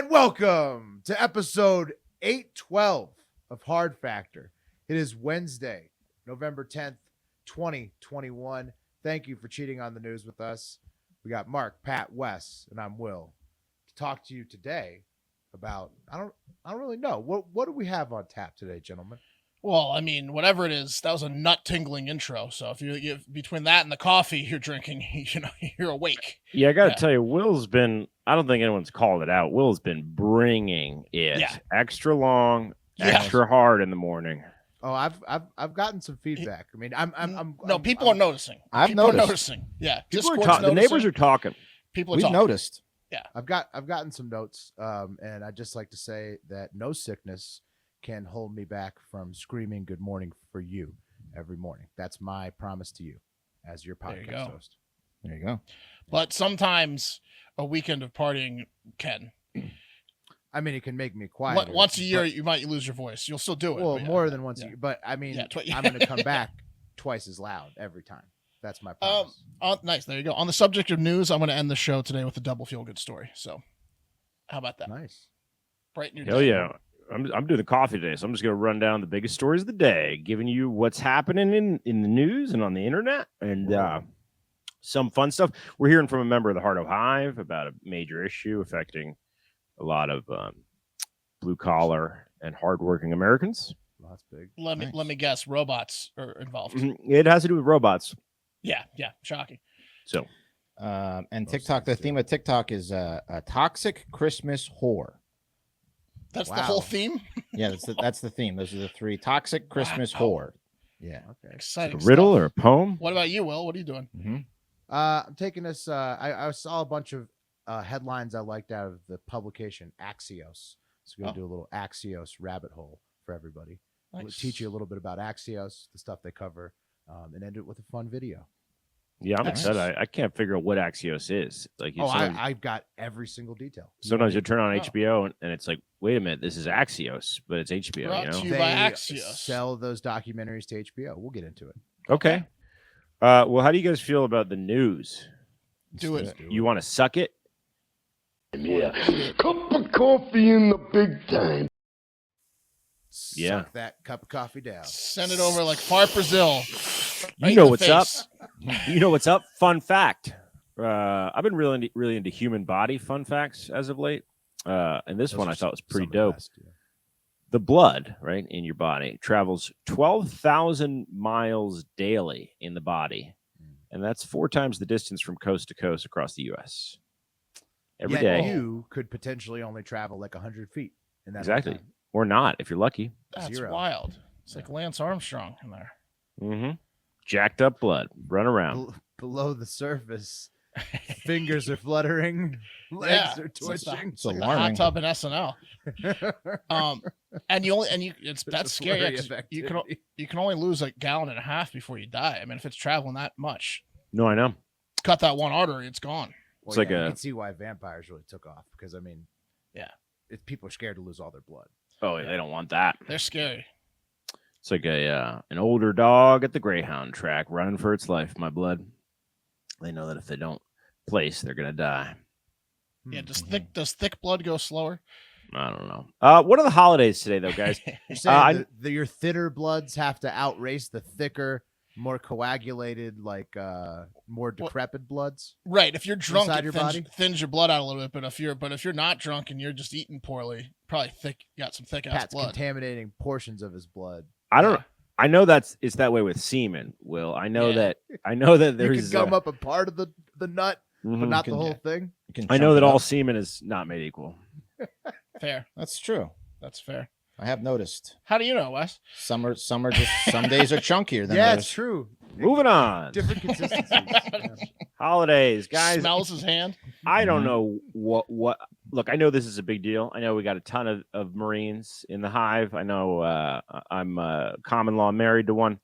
And welcome to episode 812 of Hard Factor. It is Wednesday, November 10th, 2021. Thank you for cheating on the news with us. We got Mark, Pat, Wes, and I'm Will to talk to you today about I don't really know. What do we have on tap today, gentlemen? Well, I mean, whatever it is, that was a nut-tingling intro. So if you between that and the coffee you're drinking, you're awake. Yeah, I got to tell you, Will's been, I don't think anyone's called it out. Will's been bringing it extra long, extra hard in the morning. Oh, I've gotten some feedback. I mean, people are noticing. People are noticing. Yeah. The neighbors are talking. People are We've talking. noticed. Yeah. I've gotten some notes. And I'd just like to say that no sickness can hold me back from screaming good morning for you every morning. That's my promise to you as your podcast host. There you go. But sometimes a weekend of partying can. I mean, it can make me quiet. Once a year, you might lose your voice. You'll still do it. Well, more than once a year. But I mean, I'm going to come back twice as loud every time. That's my promise. Nice. There you go. On the subject of news, I'm going to end the show today with a double feel-good story. So how about that? Nice. Brighten your Hell day. yeah. I'm doing the coffee today, so I'm just going to run down the biggest stories of the day, giving you what's happening in the news and on the internet and some fun stuff. We're hearing from a member of the Hardo Hive about a major issue affecting a lot of blue-collar and hardworking Americans. Well, that's big. Let me guess. Robots are involved. It has to do with robots. Yeah. Shocking. So, and TikTok, the theme of TikTok is a toxic Christmas whore. That's the whole theme? Yeah, that's the theme. Those are the three. Toxic Christmas whore. Yeah. Okay. Exciting. A riddle or a poem? What about you, Will? What are you doing? Mm-hmm. I'm taking this. I saw a bunch of headlines I liked out of the publication Axios. So we're going to do a little Axios Rabbit Hole for everybody. Nice. We'll teach you a little bit about Axios, the stuff they cover, and end it with a fun video. Yeah, I'm excited. I can't figure out what Axios is. Like, I've got every single detail. Sometimes you turn on HBO and it's like, wait a minute, this is Axios, but it's HBO. Brought to you They by Axios. sell those documentaries to HBO. We'll get into it. Okay. Well, how do you guys feel about the news? Do it. You want to suck it? Yeah. Cup of coffee in the big time. Suck that cup of coffee down. Send it over like Fart Brazil. Right You know in the what's up. face. You know what's up? Fun fact. I've been really into human body fun facts as of late. And this one I thought was pretty dope. The blood, right, in your body travels 12,000 miles daily in the body. And that's 4 times the distance from coast to coast across the U.S. Every day. You could potentially only travel like 100 feet in that Exactly. time. Or not, if you're lucky. That's 0. wild. It's like Lance Armstrong in there. Mm-hmm. Jacked up blood. Run around. Below the surface, fingers are fluttering, legs are twitching. It's Like a alarming. hot tub in SNL. That's scary. flurry 'Cause of you activity. can only lose a gallon and a half before you die. I mean, if it's traveling that much, No, I know. cut that one artery, it's gone. It's like you a- can see why vampires really took off because I mean, people are scared to lose all their blood. Oh, yeah, they don't want that. They're scary. It's like an older dog at the Greyhound track running for its life, my blood. They know that if they don't place, they're going to die. Yeah. Does thick blood go slower? I don't know. What are the holidays today, though, guys? You're saying your thinner bloods have to outrace the thicker, more coagulated, like more decrepit bloods. Right. If you're drunk, Inside it your thins your blood out a little bit. But if you're not drunk and you're just eating poorly, probably got some thick ass Pat's blood. contaminating portions of his blood. I don't. I know it's that way with semen. Will I know that? I know that You there's can gum up a part of the nut, but not the can- whole thing. I know that all semen is not made equal. Fair. That's true. That's fair. I have noticed. How do you know, Wes? Some are just some days are chunkier than Yeah, others. it's true. Moving on. Different consistencies. Yeah. Holidays, guys. Smells his hand. I don't know what. Look, I know this is a big deal. I know we got a ton of Marines in the hive. I know I'm common law married to one.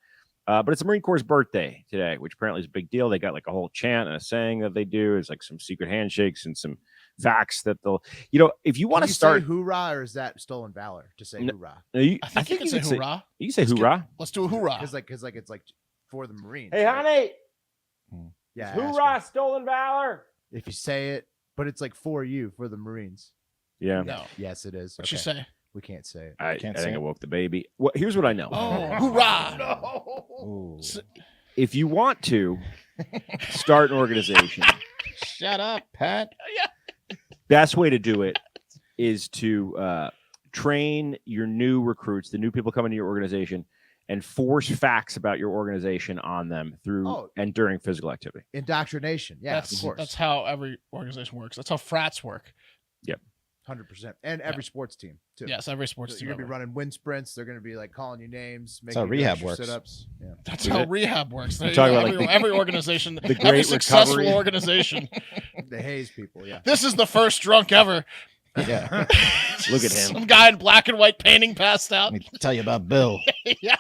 But it's the Marine Corps' birthday today, which apparently is a big deal. They got like a whole chant and a saying that they do. It's like some secret handshakes and some facts that they'll, if you want to start say hoorah, or is that stolen valor to say hoorah? I think you can say hoorah. You can say hoorah. Let's do a hoorah. Because it's like for the Marines. Hey, right? honey. Yeah. Hoorah, stolen valor. If you say it, but it's like for you, for the Marines. Yeah. No. Yes, it is. What'd she Okay. say? We can't say it. I Can't think say I it. woke the baby. Well, here's what I know. Oh, hoorah! No. Ooh. If you want to start an organization, Shut up, Pat. best way to do it is to train your new recruits, the new people coming to your organization, and force facts about your organization on them through and during physical activity. Indoctrination. Yeah, of course. That's how every organization works. That's how frats work. 100%. And every sports team, too. Yes, every sports So team. you're going to be running wind sprints. They're going to be like calling you names. Making how you do rehab extra works. Sit-ups. Yeah. That's Is how it? rehab works. You're talking about, like, every organization, the every Great successful Recovery. organization. The Hayes people, yeah. This is the first drunk ever. Yeah. Look at him. Some guy in black and white painting passed out. Let me tell you about Bill. Yeah.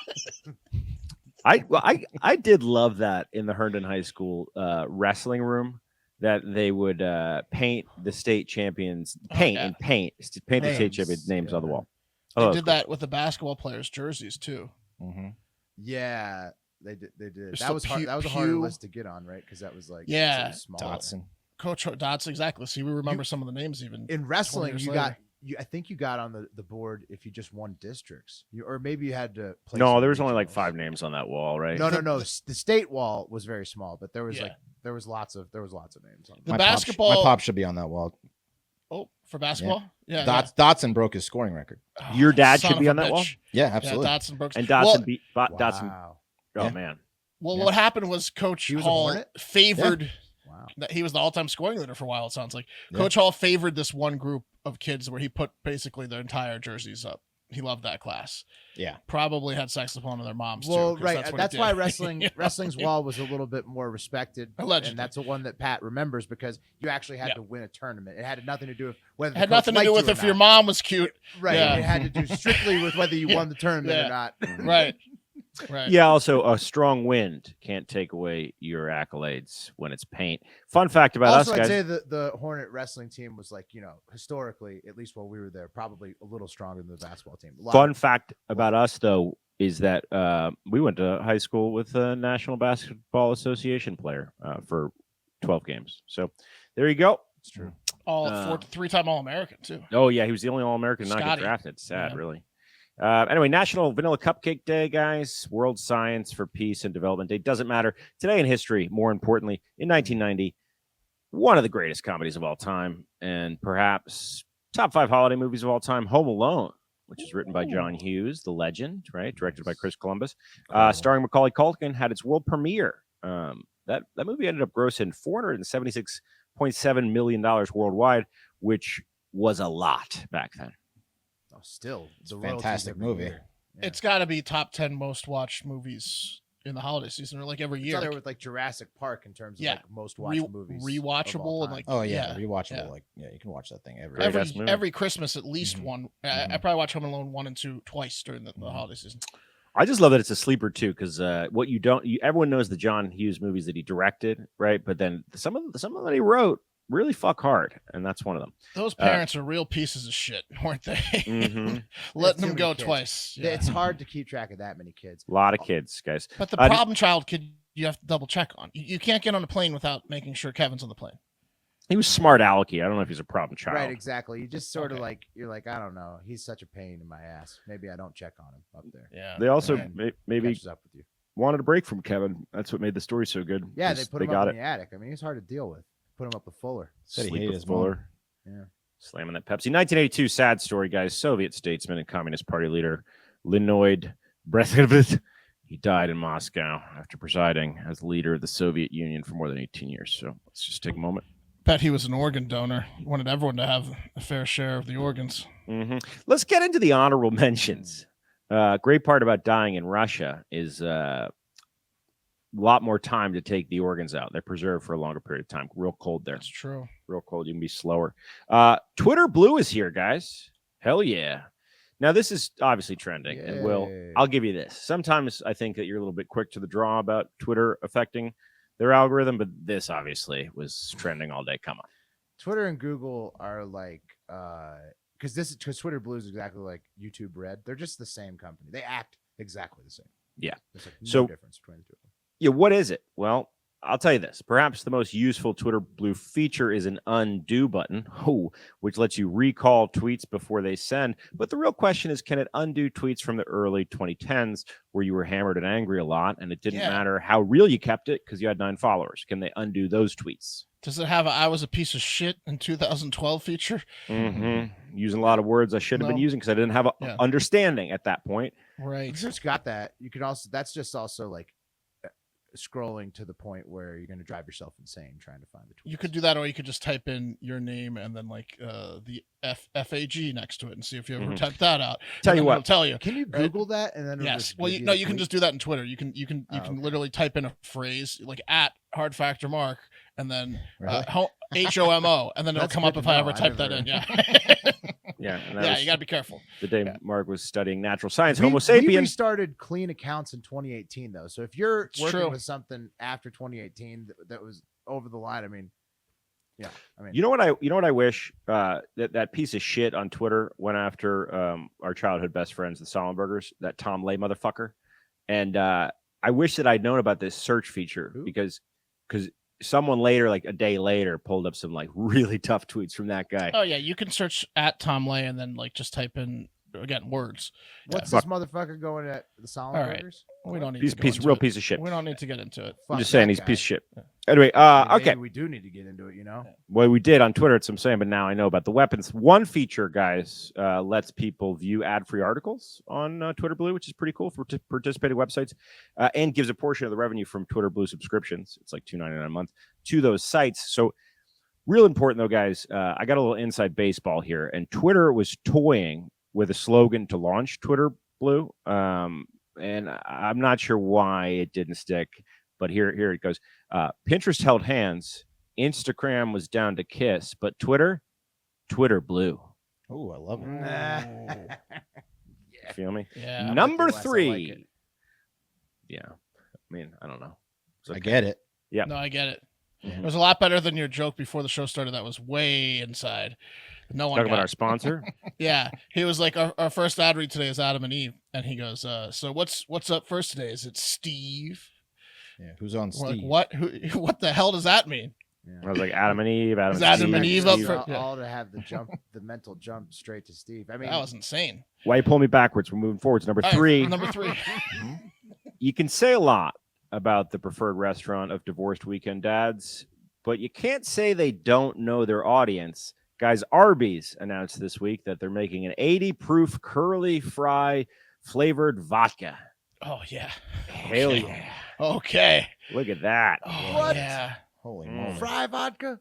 I did love that in the Herndon High School wrestling room, that they would paint the state champions, paint the state champions names on the wall. They Oh, did that with the basketball players' jerseys too. Mm-hmm. Yeah, they did. There's That the was hard. That was a Pew- harder list to get on, right? Because that was like Yeah. so small. Dotson. Coach Dots, exactly. See, we remember some of the names even. In wrestling, 20 years you later. got. I think you got on the board if you just won districts, or maybe you had to play. no, some there was only like regionals. 5 names on that wall, right? No. The state wall was very small, but there was Yeah. there was lots of names on it. The My basketball. pop should be on that wall. Oh, for basketball? Yeah. Dotson broke his scoring record. yeah. Your dad Son should be of on a that wall? bitch. Yeah, Yeah, absolutely. Dotson Brooks. And Well, Dotson beat Dotson. Wow. Oh Yeah. man, Well, Yeah. what happened was Coach He was a Hall Hornet? favored. Wow. That he was the all-time scoring leader for a while. It sounds like Yeah. Coach Hall favored this one group of kids where he put basically their entire jerseys up. He loved that class. Yeah. Probably had sex upon their moms Well, too. 'cause right. what That's he why did. wrestling You know? wrestling's wall was a little bit more respected, Allegedly. and that's the one that Pat remembers because you actually had Yeah. to win a tournament. It had nothing to do with whether It the had coach nothing to liked do you with or if your not. mom was cute. Right. Yeah. It had to do strictly with whether you Yeah. won the tournament Yeah. or not. Right. Right. yeah. Also, a strong wind can't take away your accolades when it's paint. Fun fact about Also, us, I'd guys. say the Hornet wrestling team was like, historically, at least while we were there, probably a little stronger than the basketball team. Fun fact about us, though, is that we went to high school with a National Basketball Association player for 12 games. So there you go. It's true. Three-time All-American too. Oh, yeah. He was the only All-American to not get Scotty. drafted. Sad, Yeah. really. Anyway, National Vanilla Cupcake Day, guys. World Science for Peace and Development Day. Doesn't matter. Today in history, more importantly, in 1990, one of the greatest comedies of all time, and perhaps top 5 holiday movies of all time, Home Alone, which is written by John Hughes, the legend, right? Directed by Chris Columbus. Starring Macaulay Culkin, had its world premiere. That movie ended up grossing $476.7 million worldwide, which was a lot back then. Oh, still, It's a royalties fantastic every movie. year. Yeah. It's got to be top 10 most watched movies in the holiday season, or like every It's year. up there with like Jurassic Park in terms of Yeah. like most watched movies, of all Rewatchable and time. like Oh yeah, yeah. rewatchable. yeah. You can watch that thing every. Great ass movie. every Christmas at least Mhm. one. I Mhm. probably watch Home Alone 1 and 2 twice during the holiday season. I just love that it's a sleeper too, because what you don't, everyone knows the John Hughes movies that he directed, right? But then some of them that he wrote really fuck hard, and that's one of them. Those parents are real pieces of shit, weren't they? Mhm. Letting too them many go kids. twice. Yeah, Yeah. it's hard to keep track of that many kids. A lot of kids, guys. But the I- problem child kid, you have to double check on. You can't get on a plane without making sure Kevin's on the plane. He was smart alecky. I don't know if he's a problem child. Right, exactly. You just sort of Okay. like you're like, I don't know. He's such a pain in my ass. Maybe I don't check on him up there. Yeah. They also And maybe Catches up with you. wanted a break from Kevin. That's what made the story so good. Yeah, they 'cause put him got up in the attic. I mean, he's hard to deal with. Put him up with Fuller. Said he Sleep hated with his mom. Fuller. Yeah. Slamming that Pepsi. 1982, sad story, guys. Soviet statesman and Communist Party leader Leonid Brezhnev. He died in Moscow after presiding as leader of the Soviet Union for more than 18 years. So let's just take a moment. Bet he was an organ donor. He wanted everyone to have a fair share of the organs. Let's get into the honorable mentions. Great part about dying in Russia is a lot more time to take the organs out. They're preserved for a longer period of time. Real cold there. That's true. Real cold. You can be slower. Twitter Blue is here, guys. Hell yeah. Now, this is obviously trending. And Will, Yay. I'll give you this. Sometimes I think that you're a little bit quick to the draw about Twitter affecting their algorithm, but this obviously was trending all day. Come on. Twitter and Google are like, because Twitter Blue is exactly like YouTube Red. They're just the same company. They act exactly the same. Yeah. There's like no So- difference between the two of them. Yeah, what is it? Well, I'll tell you this. Perhaps the most useful Twitter Blue feature is an undo button, which lets you recall tweets before they send. But the real question is, can it undo tweets from the early 2010s where you were hammered and angry a lot and it didn't matter how real you kept it because you had 9 followers? Can they undo those tweets? Does it have a "I was a piece of shit" in 2012 feature? Using a lot of words I shouldn't have been using because I didn't have an understanding at that point. Right. You just got that. You can also, that's just also like scrolling to the point where you're going to drive yourself insane trying to find the tweets. You could do that, or you could just type in your name and then like the FAG next to it and see if you ever type that out. Tell you what, it'll tell you. Can you Google that and then it'll Yes. just Well, give no, the you can tweet? just do that in Twitter. You can literally type in a phrase like @hardfactormark and then HOMO, and then it'll That's come up good if to I know. ever I type that never- in. Yeah. Yeah, and Yeah, you got to be careful. the day Mark was studying natural science, We Homo sapiens. restarted clean accounts in 2018 though. So if you're It's working true. with something after 2018 that was over the line, I mean, You know what I wish that piece of shit on Twitter went after our childhood best friends, the Solenbergers, that Tom Lay motherfucker, and I wish that I'd known about this search feature because someone later, like a day later, pulled up some like really tough tweets from that guy. Oh yeah, you can search @Tom Lay and then like just type in again words. what's this motherfucker going at the Solenbergers? We don't need Piece to go into piece of shit. We don't need to get into it. I'm just Fuck saying that he's a guy. piece of shit. Yeah. Anyway, Maybe okay. we do need to get into it, you know? Well, we did on Twitter. It's what I'm saying, but now I know about the weapons. One feature, guys, lets people view ad-free articles on Twitter Blue, which is pretty cool for participating websites, and gives a portion of the revenue from Twitter Blue subscriptions. It's like $2.99 a month to those sites. So, real important though, guys. I got a little inside baseball here, and Twitter was toying with a slogan to launch Twitter Blue, and I'm not sure why it didn't stick. But here it goes. Pinterest held hands. Instagram was down to kiss, but Twitter Blue. Oh, I love it. Yeah. Feel me? Yeah. Number Wes, I like 3. it. Yeah. I mean, I don't know. It's I okay. get it. Yeah. No, I get it. Mhm. It was a lot better than your joke before the show started. That was way inside. No one Talking about got our sponsor. Yeah, he was like, our first ad read today is Adam and Eve, and he goes, so what's up first today? Is it Steve? Yeah. Who's on We're like, Steve? what? What the hell does that mean? Yeah. I was like Adam and Eve. Is Adam and Eve up Steve, for- all to have the mental jump straight to Steve. I mean, That was insane. Why you pull me backwards? We're moving forwards. Number All right, 3. Number 3. You can say a lot about the preferred restaurant of divorced weekend dads, but you can't say they don't know their audience. Guys, Arbys announced this week that they're making an 80 proof curly fry flavored vodka. Oh yeah. Hell Okay. yeah. Okay. Look at that. Oh What? yeah. Holy Mm. moly. fry vodka.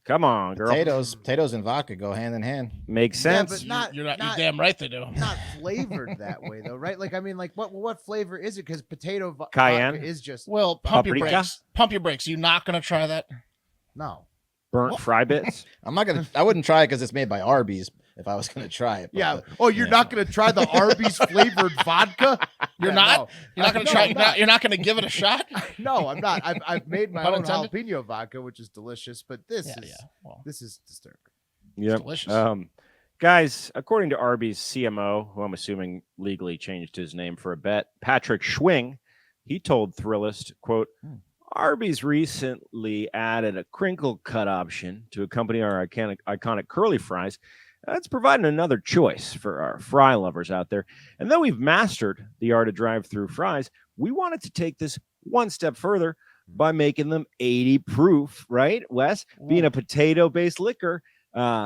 Come on, girl. Potatoes and vodka go hand in hand. Makes Yeah, sense. but not You're damn right they do. not flavored that way though, right? Like I mean, like what flavor is it? Because potato Cayenne? vodka is just Well, pump your Paprika? brakes. Pump your brakes. You not gonna try that? no. Burnt What? fry bits. I wouldn't try it because it's made by Arby's if I was gonna try it. but Yeah. the- Oh, you're yeah. not gonna try the Arby's flavored vodka? You're Yeah, not? no. You're not gonna No, try. I'm not. You're not gonna give it a shot? No, I'm not. I've made my Pun own intended? jalapeno vodka, which is delicious, but this Yeah, is yeah. Well, this is disturbing. Yep. delicious. Guys, according to Arby's CMO, who I'm assuming legally changed his name for a bet, Patrick Schwing, he told Thrillist, quote, Arby's recently added a crinkle cut option to accompany our iconic curly fries. That's providing another choice for our fry lovers out there. And though we've mastered the art of drive-through fries, we wanted to take this one step further by making them 80 proof, right, Wes? Being a potato-based liquor,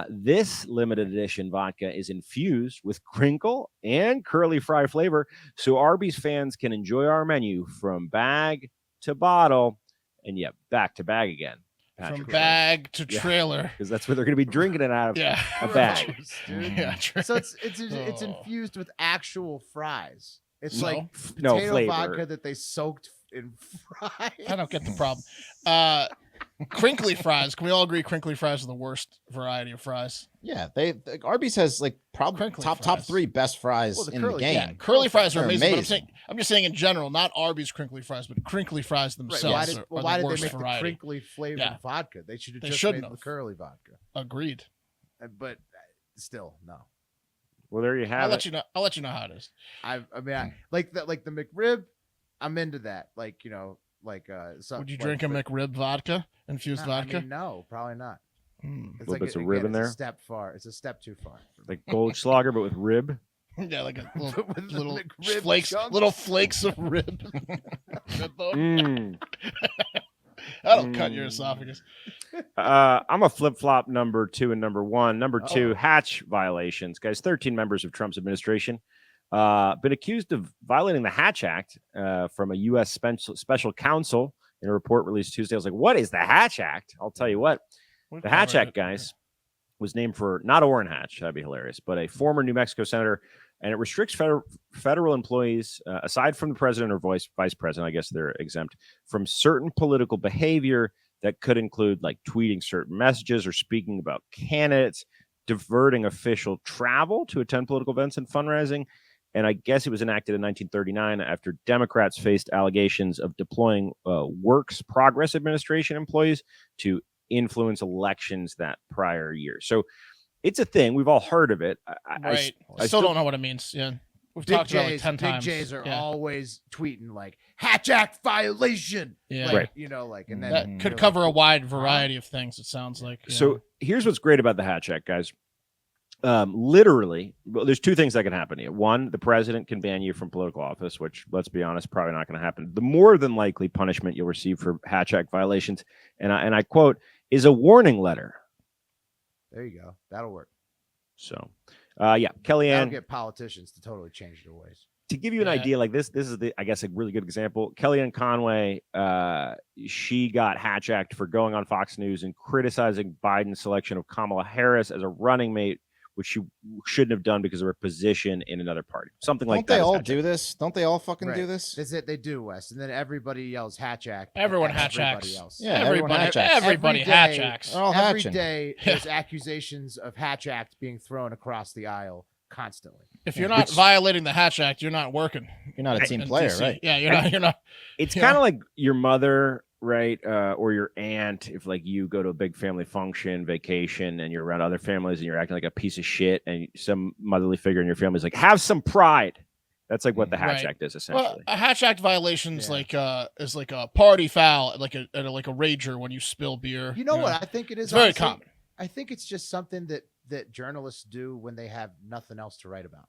this limited edition vodka is infused with crinkle and curly fry flavor, so Arby's fans can enjoy our menu from bag to bottle, and back to bag again. From bag to trailer. Because that's where they're going to be drinking it out of Yeah. a bag. Gross, dude. Yeah. So it's Oh. infused with actual fries. It's No. like No potato flavor. vodka that they soaked in fries. I don't get the problem. Crinkly fries. Can we all agree crinkly fries are the worst variety of fries? Yeah, Arby's has like probably Crinkly top fries. 3 best fries Well, the in the curly- game. Yeah, curly fries are They're amazing. amazing. But I'm just saying in general, not Arby's crinkly fries, but crinkly fries Right, themselves why did, are why the did worst they make variety. the crinkly flavored Yeah. vodka? They should have They just shouldn't made the have. curly vodka. Agreed. But still, no. Well, there you have I'll it. let you know. I'll let you know how it is. I mean, like the McRib, I'm into that. Like, you know, Would you drink a McRib vodka, infused vodka? I mean, no, probably not. It's little bits of rib in there. It's a step too far. Like Goldschlager, but with rib. Yeah, like a little McRib flakes, chunks. little flakes of rib. Good though. That'll cut your esophagus. I'm a flip-flop number 2 and number 1. Number 2, hatch violations. Guys, 13 members of Trump's administration been accused of violating the Hatch Act from a U.S. special counsel in a report released Tuesday. I was like, what is the Hatch Act? I'll tell you what. The Hatch Act, guys, was named for not Orrin Hatch, that'd be hilarious, but a former New Mexico senator, and it restricts federal employees, aside from the president or vice president, I guess they're exempt, from certain political behavior that could include like tweeting certain messages or speaking about candidates, diverting official travel to attend political events and fundraising. And I guess it was enacted in 1939 after Democrats faced allegations of deploying Works Progress Administration employees to influence elections that prior year. So it's a thing. We've all heard of it. I still don't know what it means. Yeah. We've talked about it like 10 times. Big J's are always tweeting like Hatch Act violation. Yeah. Like, right. You know, like, and then that could cover a wide variety of things, it sounds like. Yeah. So here's what's great about the Hatch Act, guys. Literally, well, there's 2 things that can happen here. 1, the president can ban you from political office, which, let's be honest, probably not going to happen. The more than likely punishment you'll receive for Hatch Act violations, and I quote, is a warning letter. There you go. That'll work. So, Kellyanne. That'll get politicians to totally change their ways. To give you an idea, like this is I guess a really good example. Kellyanne Conway, she got Hatch Act for going on Fox News and criticizing Biden's selection of Kamala Harris as a running mate, which she shouldn't have done because of her position in another party. Something like that. Don't they all do this? Don't they all fucking do this? That's it. They do, Wes. And then everybody yells Hatch Act. Everyone Hatch Acts. Else. Yeah, everyone Hatch Acts. Everybody Hatch Acts. They're all Every hatching. day, there's accusations of Hatch Act being thrown across the aisle constantly. If you're not violating the Hatch Act, you're not working. You're not a team in player, DC. right? Yeah, you're not. It's kind of like your mother, right? Or your aunt, if like you go to a big family function, vacation, and you're around other families and you're acting like a piece of shit, and some motherly figure in your family is like, have some pride. That's like what the Hatch Act is essentially. Well, a Hatch Act violation is like a party foul, like a rager when you spill beer. You know what? I think it is. It's very common. I think it's just something that journalists do when they have nothing else to write about.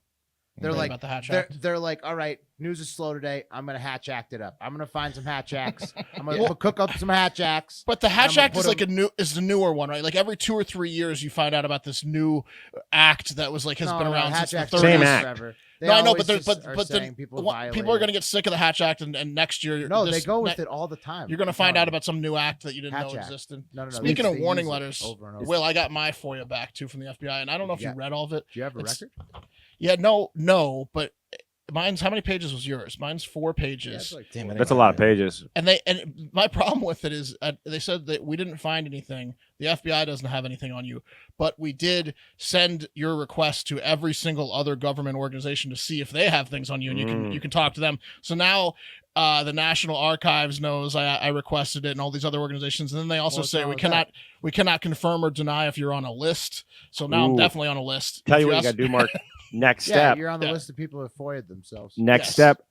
They're like, about the Hatch Act. They're like, all right, news is slow today. I'm gonna Hatch Act it up. I'm gonna find some Hatch Acts. I'm gonna cook up some Hatch Acts. But the Hatch Act is like the newer one, right? Like every 2 or 3 years, you find out about this new act that was like has been around since the 30s. Same act. Forever. No, I know, but people are going to get sick of the Hatch Act, and next year, they go with it all the time. You're going to find out about some new act that you didn't know existed. No. Speaking of warning letters, over and over. Will, I got my FOIA back too from the FBI, and I don't know if you read all of it. Do you have a record? Yeah, no, but mine's how many pages was yours? Mine's 4 pages. Yeah, That's a lot of pages. And my problem with it is they said that we didn't find anything. The FBI doesn't have anything on you, but we did send your request to every single other government organization to see if they have things on you, and you can talk to them. So now the National Archives knows I requested it, and all these other organizations. And then they also say we cannot confirm or deny if you're on a list. So now I'm definitely on a list. Tell you what you got to do, Mark. Next step. You're on the list of people who have FOIA'd themselves. Next step,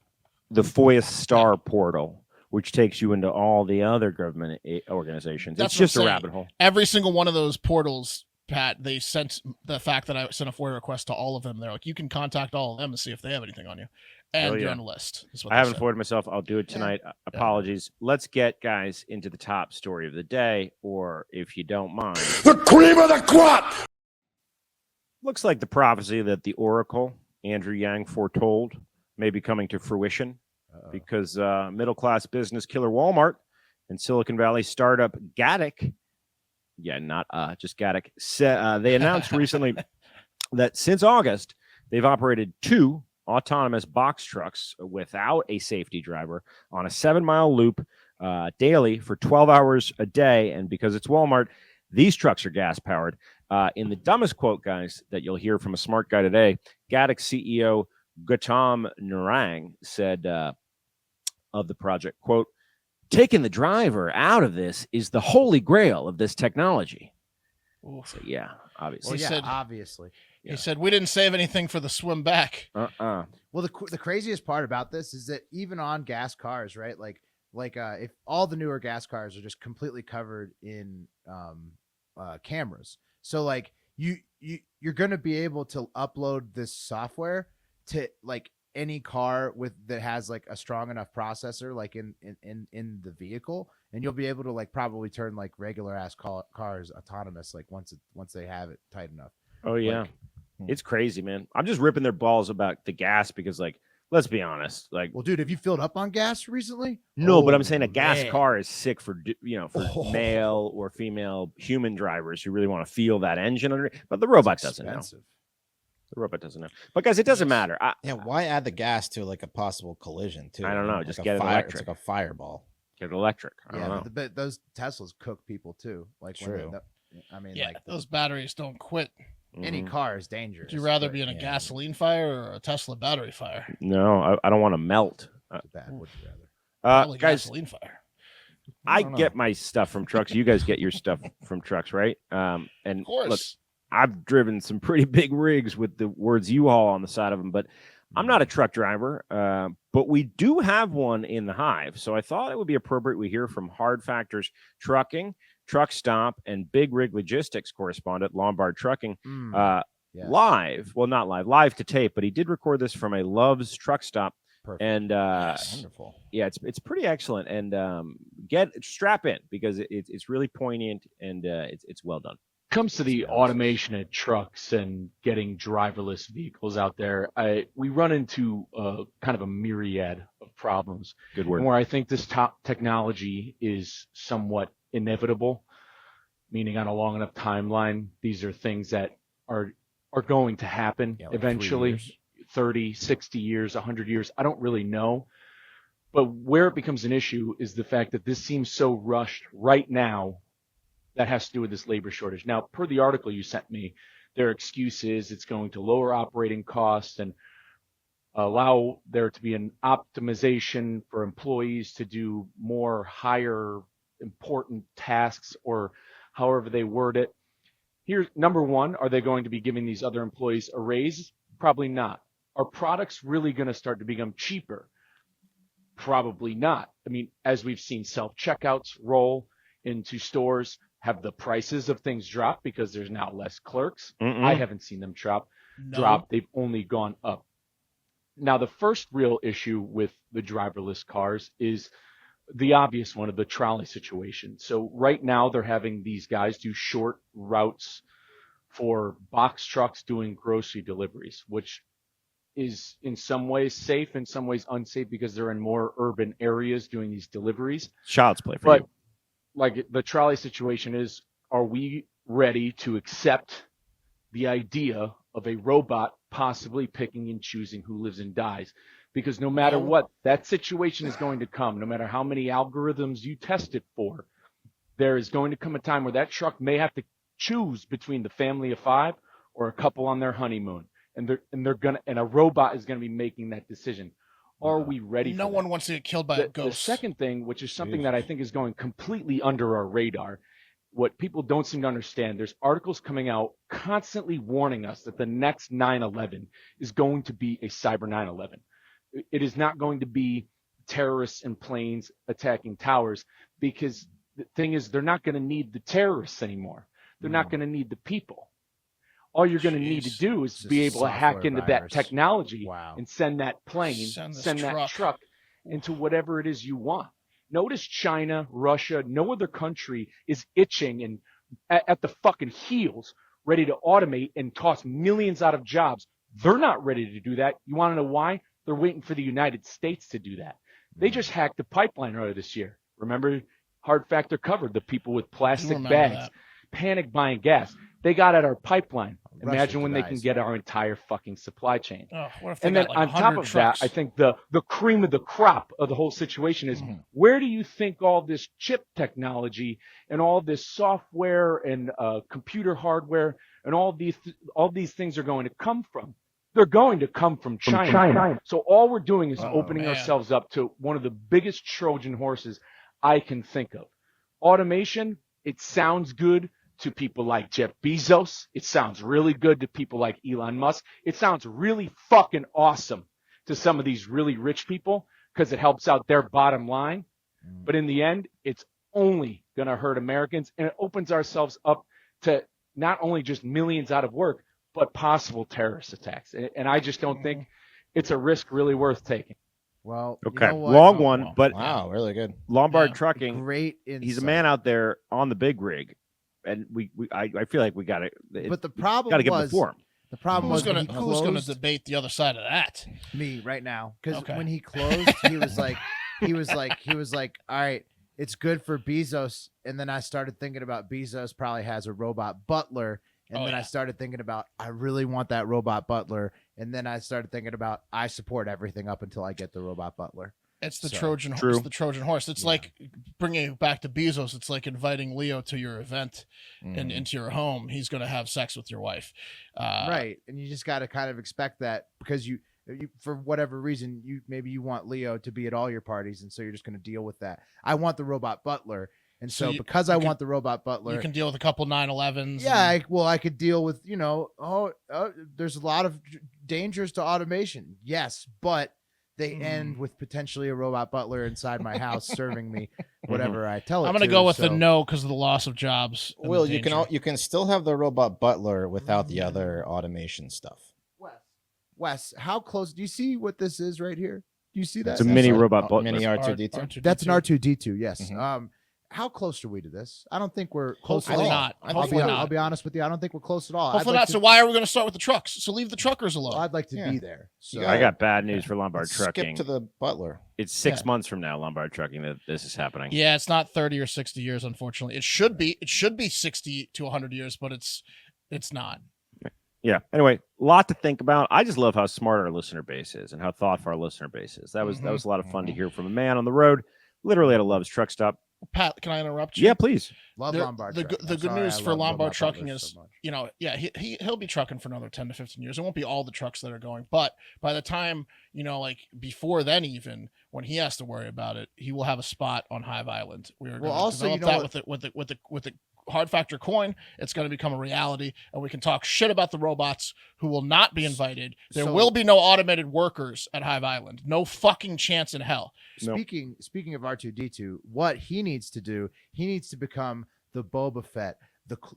the FOIA Star portal, which takes you into all the other government organizations. That's it's just a saying. rabbit hole. Every single one of those portals, Pat, they sent the fact that I sent a FOIA request to all of them. They're like, you can contact all of them and see if they have anything on you. And you're on the list. I haven't FOIA'd myself. I'll do it tonight. Apologies. Let's get, guys, into the top story of the day, or if you don't mind. The cream of the crop! Looks like the prophecy that the Oracle, Andrew Yang, foretold may be coming to fruition because middle-class business killer Walmart and Silicon Valley startup Gatik, just Gatik, they announced recently that since August, they've operated 2 autonomous box trucks without a safety driver on a 7-mile loop daily for 12 hours a day. And because it's Walmart, these trucks are gas-powered. In the dumbest quote, guys, that you'll hear from a smart guy today, Gatik CEO Gautam Narang said of the project, quote, taking the driver out of this is the holy grail of this technology. So, yeah, obviously. Obviously. He said, we didn't save anything for the swim back. Well, the craziest part about this is that even on gas cars, right, like like if all the newer gas cars are just completely covered in cameras, so like you're going to be able to upload this software to like any car with that has like a strong enough processor like in the vehicle, and you'll be able to like probably turn like regular ass cars autonomous like once they have it tight enough. Oh yeah. Like, It's crazy, man. I'm just ripping their balls about the gas because, like, let's be honest. Like, well, dude, have you filled up on gas recently? no, but I'm Oh, saying a gas man. car is sick for male or female human drivers who really want to feel that engine under. But the robot doesn't know. The robot doesn't know. But guys, it doesn't matter. Yeah, why add the gas to like a possible collision too? I don't know. Like Just a get it electric. It's like a fireball. Get it electric. I don't Yeah, know. but those Teslas cook people too. Like True. I mean, Yeah, like those batteries don't quit. any Mhm. car is dangerous. Would you rather but be in a yeah. gasoline fire or a Tesla battery fire? No, I don't want to melt. too bad, would you rather? Probably Guys, gasoline fire. I don't get know. my stuff from trucks. You guys get your stuff from trucks, right? And Of course. look, I've driven some pretty big rigs with the words U-Haul on the side of them, but I'm not a truck driver. But we do have one in the Hive, so I thought it would be appropriate we hear from Hard Factors Trucking, Truck Stop, and Big Rig Logistics correspondent Lombard Trucking. Yes. Live to tape, but he did record this from a Love's Truck Stop. Perfect. And Wonderful. yeah, it's pretty excellent. And strap in because it's really poignant and it's well done. Comes to the automation of trucks and getting driverless vehicles out there, we run into kind of a myriad of problems. Good And word. where I think this top technology is somewhat inevitable, meaning on a long enough timeline, these are things that are going to happen Yeah, like 3 eventually. years. 30, 60 years, 100 years. I don't really know. But where it becomes an issue is the fact that this seems so rushed right now. That has to do with this labor shortage. Now, per the article you sent me, their excuse is it's going to lower operating costs and allow there to be an optimization for employees to do more higher important tasks, or however they word it. Here's number one, are they going to be giving these other employees a raise? Probably not. Are products really going to start to become cheaper? Probably not. I mean, as we've seen self-checkouts roll into stores, have the prices of things dropped because there's now less clerks? Mm-mm. I haven't seen them drop. They've only gone up. Now, the first real issue with the driverless cars is the obvious one of the trolley situation. So right now they're having these guys do short routes for box trucks doing grocery deliveries, which is in some ways safe, in some ways unsafe because they're in more urban areas doing these deliveries. Child's play for But you. like the trolley situation is, are we ready to accept the idea of a robot possibly picking and choosing who lives and dies? Because no matter what, that situation is going to come, no matter how many algorithms you test it for, there is going to come a time where that truck may have to choose between the family of 5 or a couple on their honeymoon. And a robot is going to be making that decision. Are we ready for No that? one wants to get killed by a The ghost. second thing, which is something that I think is going completely under our radar, what people don't seem to understand, there's articles coming out constantly warning us that the next 9/11 is going to be a cyber 9/11. It is not going to be terrorists in planes attacking towers, because the thing is, they're not going to need the terrorists anymore. They're not going to need the people. All you're going to need to Jeez. do is It's be just able to hack software into virus. that technology Wow. and send that plane, Send this send that truck into whatever it is you want. Notice China, Russia, no other country is itching and at the fucking heels, ready to automate and toss millions out of jobs. They're not ready to do that. You want to know why? They're waiting for the United States to do that. They just hacked the pipeline earlier this year. Remember, Hard Factor covered the people with plastic remember bags, that. panic buying gas. They got at our pipeline. Russian Imagine when they can device. get our entire fucking supply chain. Oh, what if they And got then like on top 100 of trucks? that, I think the cream of the crop of the whole situation is, where do you think all this chip technology and all this software and computer hardware and all these things are going to come from? They're going to come from China. So all we're doing is opening man. ourselves up to one of the biggest Trojan horses I can think of. Automation, it sounds good to people like Jeff Bezos. It sounds really good to people like Elon Musk. It sounds really fucking awesome to some of these really rich people because it helps out their bottom line. But in the end, it's only going to hurt Americans, and it opens ourselves up to not only just millions out of work, but possible terrorist attacks. And I just don't think it's a risk really worth taking. Well, Okay, you know what? long one, but Wow, really good. Lombard Trucking. Great insight. He's a man out there on the big rig, and I feel like we got to. But the problem got to give him the was form. the problem Who's was when gonna he Who's gonna closed- debate the other side of that? me right now, because Okay. when he closed, he was like, all right, it's good for Bezos. And then I started thinking about Bezos probably has a robot butler. And Oh, then I yeah. started thinking about, I really want that robot butler. And then I started thinking about, I support everything up until I get the robot butler. It's the So, Trojan. true. It's the Trojan horse. It's like bringing it back to Bezos. It's like inviting Leo to your event and into your home. He's going to have sex with your wife. Right. And you just got to kind of expect that because you, for whatever reason, maybe you want Leo to be at all your parties. And so you're just going to deal with that. I want the robot butler. And So so, you- because you I can- want the robot butler, You can deal with a couple 9/11s. yeah, I could deal with, there's a lot of dangers to automation. Yes, but they end with potentially a robot butler inside my house serving me whatever I tell it. I'm going to go with the no because of the loss of jobs. and the Will, you can danger. you can still have the robot butler without the other automation stuff. Wes, how close? Do you see what this is right here? Do you see that? It's a mini That's robot butler. Mini R2D2. R2D2. That's an R2D2. Yes. Mhm. How close are we to this? I don't think we're close Hopefully at all. not. I'll Hopefully be, not. I'll be honest with you. I don't think we're close at all. Hopefully I'd like not. to- So why are we going to start with the trucks? So leave the truckers alone. I'd like to Yeah. be there. So I got bad news for Lombard Let's Trucking. skip to the butler. It's 6 Yeah. months from now, Lombard Trucking, that this is happening. Yeah, it's not 30 or 60 years, unfortunately. It should be. It should be 60 to 100 years, but it's not. Yeah. Anyway, a lot to think about. I just love how smart our listener base is and how thoughtful our listener base is. That was a lot of fun to hear from a man on the road, literally at a Love's truck stop. Pat, can I interrupt you? Yeah, please. love There- Lombard. the Trucking. the I'm good sorry, news I for love Lombard robot Trucking butlers is, so much. he'll be trucking for another 10 to 15 years. It won't be all the trucks that are going, but by the time, like before then, even when he has to worry about it, he will have a spot on Hive Island. We are Well, going to also, you develop know that with the hard factor coin. It's going to become a reality, and we can talk shit about the robots who will not be invited. There So- will be no automated workers at Hive Island. No fucking chance in hell. No. Speaking of R2D2, what he needs to do, he needs to become the Boba Fett,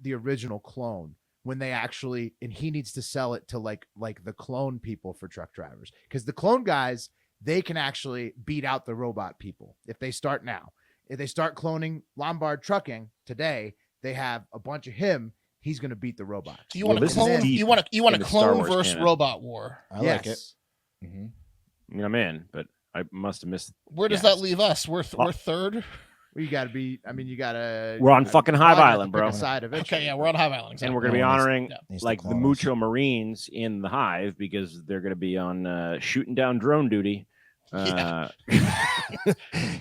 the original clone. When they actually, and he needs to sell it to like the clone people for truck drivers, because the clone guys, they can actually beat out the robot people if they start now. If they start cloning Lombard Trucking today, they have a bunch of him. He's going to beat the robot. You Well, want to this is clone? deep You want to into Star clone Wars versus canon. robot war? I like it. Mhm. I mean, I'm in, but I must have missed. Where does Yes. that leave us? We're third. Well, you got to be. I mean, you got to. We're on fucking Hive Island, bro. Side eventually. Okay, yeah, we're on Hive Island. And we're exactly. going to be No one needs- honoring needs to like the clone us. Mucho Marines in the Hive because they're going to be on shooting down drone duty.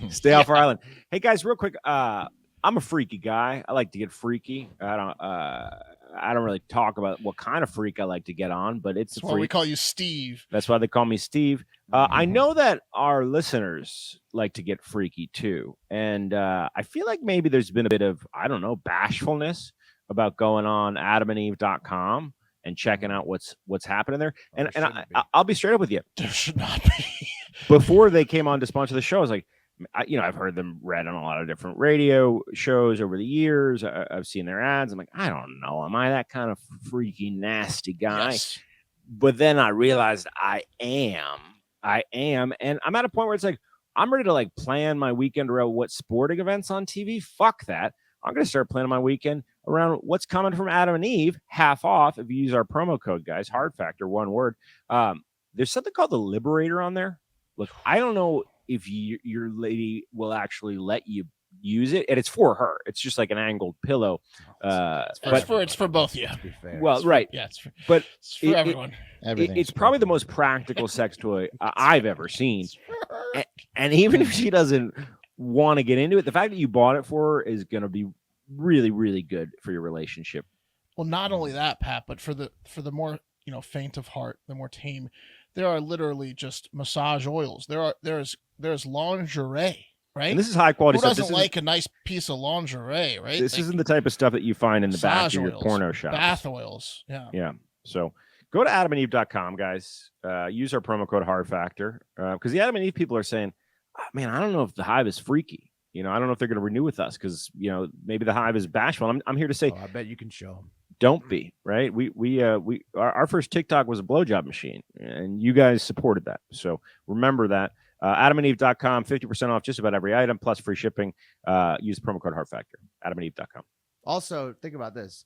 Stay off our island. Hey guys, real quick. I'm a freaky guy. I like to get freaky. I don't really talk about what kind of freak I like to get on, but it's That's a why we freak. call you Steve. That's why they call me Steve. I know that our listeners like to get freaky too. And I feel like maybe there's been a bit of, I don't know, bashfulness about going on adamandeve.com and checking out what's happening there. And there shouldn't be. I'll be straight up with you. There should not be. Before they came on to sponsor the show, I was like, I've heard them read on a lot of different radio shows over the years. I've seen their ads. I'm like, I don't know. Am I that kind of freaky, nasty guy? Yes. But then I realized I am, and I'm at a point where it's like I'm ready to like plan my weekend around what sporting events on TV. Fuck that. I'm gonna start planning my weekend around what's coming from Adam and Eve, half off if you use our promo code, guys. Hard factor, one word. There's something called the Liberator on there. Look, I don't know if your lady will actually let you use it, and it's for her. It's just like an angled pillow. It's for both of you. To be fair. Oh, Well, right, Yeah, but it's for it- everyone. it's probably the most practical sex toy I've ever seen. And even if she doesn't want to get into it, the fact that you bought it for her is going to be really, really good for your relationship. Well, not only that, Pat, but for the more faint of heart, the more tame, there are literally just massage oils. There's lingerie, right? And this is high quality Who stuff. doesn't like a nice piece of lingerie, right? This Like isn't the type of stuff that you find in the back massage of your oils, porno shop. bath oils. Yeah. Yeah. So go to adamandeve.com, guys. Use our promo code HARDFactor because the Adam and Eve people are saying, "Oh, man, I don't know if the Hive is freaky. You know, I don't know if they're going to renew with us because, you know, maybe the hive is bashful. I'm here to say, I bet you can show them. don't be, right? Our first TikTok was a blowjob machine, and you guys supported that. So remember that. AdamandEve.com, 50% off just about every item, plus free shipping. Use the promo code HeartFactor. AdamandEve.com. Also, think about this.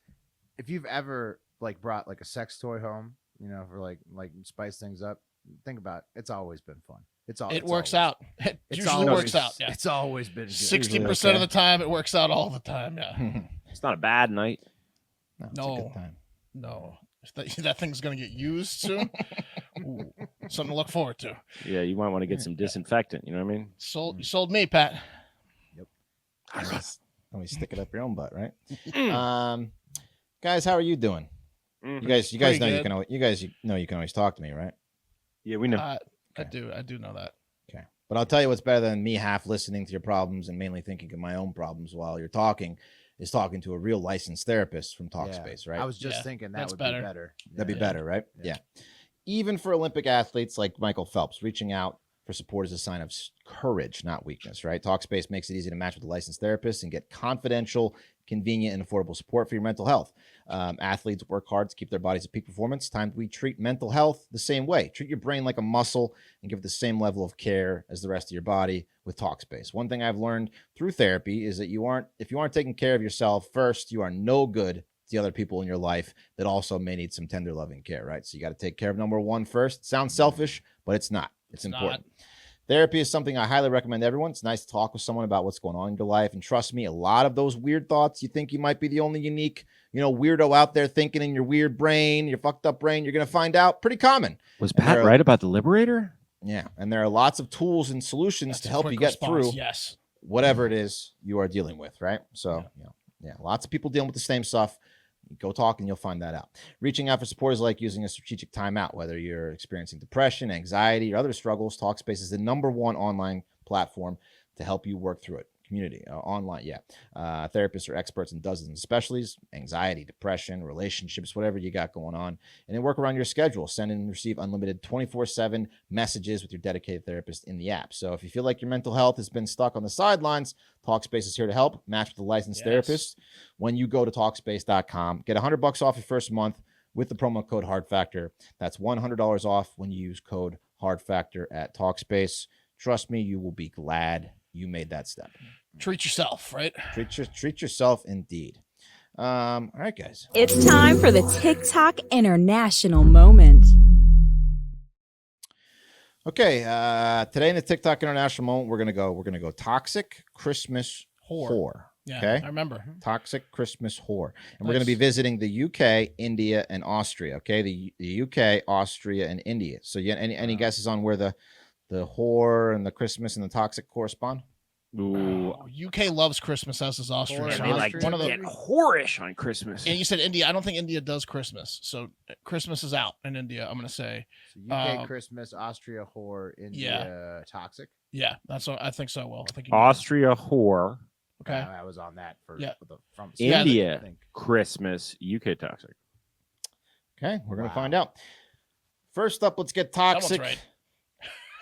If you've ever like brought like a sex toy home, you know, for like spice things up, think about it. It's always been fun. It works out. It usually works out. Yeah. It's always been good. 60% of the time, it works out all the time. Yeah. It's not a bad night. It's a good time. No. If that thing's going to get used soon, ooh, something to look forward to. Yeah, you might want to get some disinfectant. You know what I mean? You sold me, Pat. Yep. Always stick it up your own butt, right? Guys, how are you doing? Mhm. You guys know Pretty you can always talk to me, right? Yeah, we know. I do know that. Okay. But I'll tell you what's better than me half listening to your problems and mainly thinking of my own problems while you're talking is talking to a real licensed therapist from Talkspace, right? I was just thinking that that's would better. be better. That'd be better, right? Yeah. Yeah. Even for Olympic athletes like Michael Phelps, reaching out for support is a sign of courage, not weakness, right? Talkspace makes it easy to match with a licensed therapist and get confidential, convenient, and affordable support for your mental health. Athletes work hard to keep their bodies at peak performance. Time we treat mental health the same way. Treat your brain like a muscle and give it the same level of care as the rest of your body with Talkspace. One thing I've learned through therapy is that if you aren't taking care of yourself first, you are no good to the other people in your life that also may need some tender loving care, right? So you got to take care of number one first. Sounds selfish, but it's not. It's important. Therapy is something I highly recommend to everyone. It's nice to talk with someone about what's going on in your life. And trust me, a lot of those weird thoughts, you think you might be the only unique, weirdo out there thinking in your weird brain, your fucked up brain, you're going to find out pretty common. Was Pat right about the Liberator? Yeah. And there are lots of tools and solutions to help you get through whatever it is you are dealing with, right? So, lots of people dealing with the same stuff. Go talk and you'll find that out. Reaching out for support is like using a strategic timeout. Whether you're experiencing depression, anxiety, or other struggles, Talkspace is the #1 online platform to help you work through it. Community, online, therapists are experts in dozens of specialties, anxiety, depression, relationships, whatever you got going on. And they work around your schedule. Send and receive unlimited 24/7 messages with your dedicated therapist in the app. So if you feel like your mental health has been stuck on the sidelines, Talkspace is here to help. Match with a licensed therapist. When you go to Talkspace.com, get $100 off your first month with the promo code HeartFactor. That's $100 off when you use code HeartFactor at Talkspace. Trust me, you will be glad you made that step. Treat yourself, right? Treat yourself indeed. All right, guys. It's time for the TikTok International Moment. Okay, today in the TikTok International Moment, we're gonna go toxic Christmas whore. Yeah, okay, I remember. Toxic Christmas whore, and we're gonna be visiting the UK, India, and Austria. Okay, the UK, Austria, and India. So, any guesses on where the whore and the Christmas and the toxic correspond? Ooh, UK loves Christmas, as does Austria. they like one of the get whorish on Christmas. And you said India. I don't think India does Christmas, so Christmas is out in India. I'm gonna say. So UK Christmas, Austria whore, India toxic. Yeah, that's what I think so. Well, I think Austria whore. Okay, I was on that for from India Christmas, UK toxic. Okay, we're gonna find out. First up, let's get toxic, right.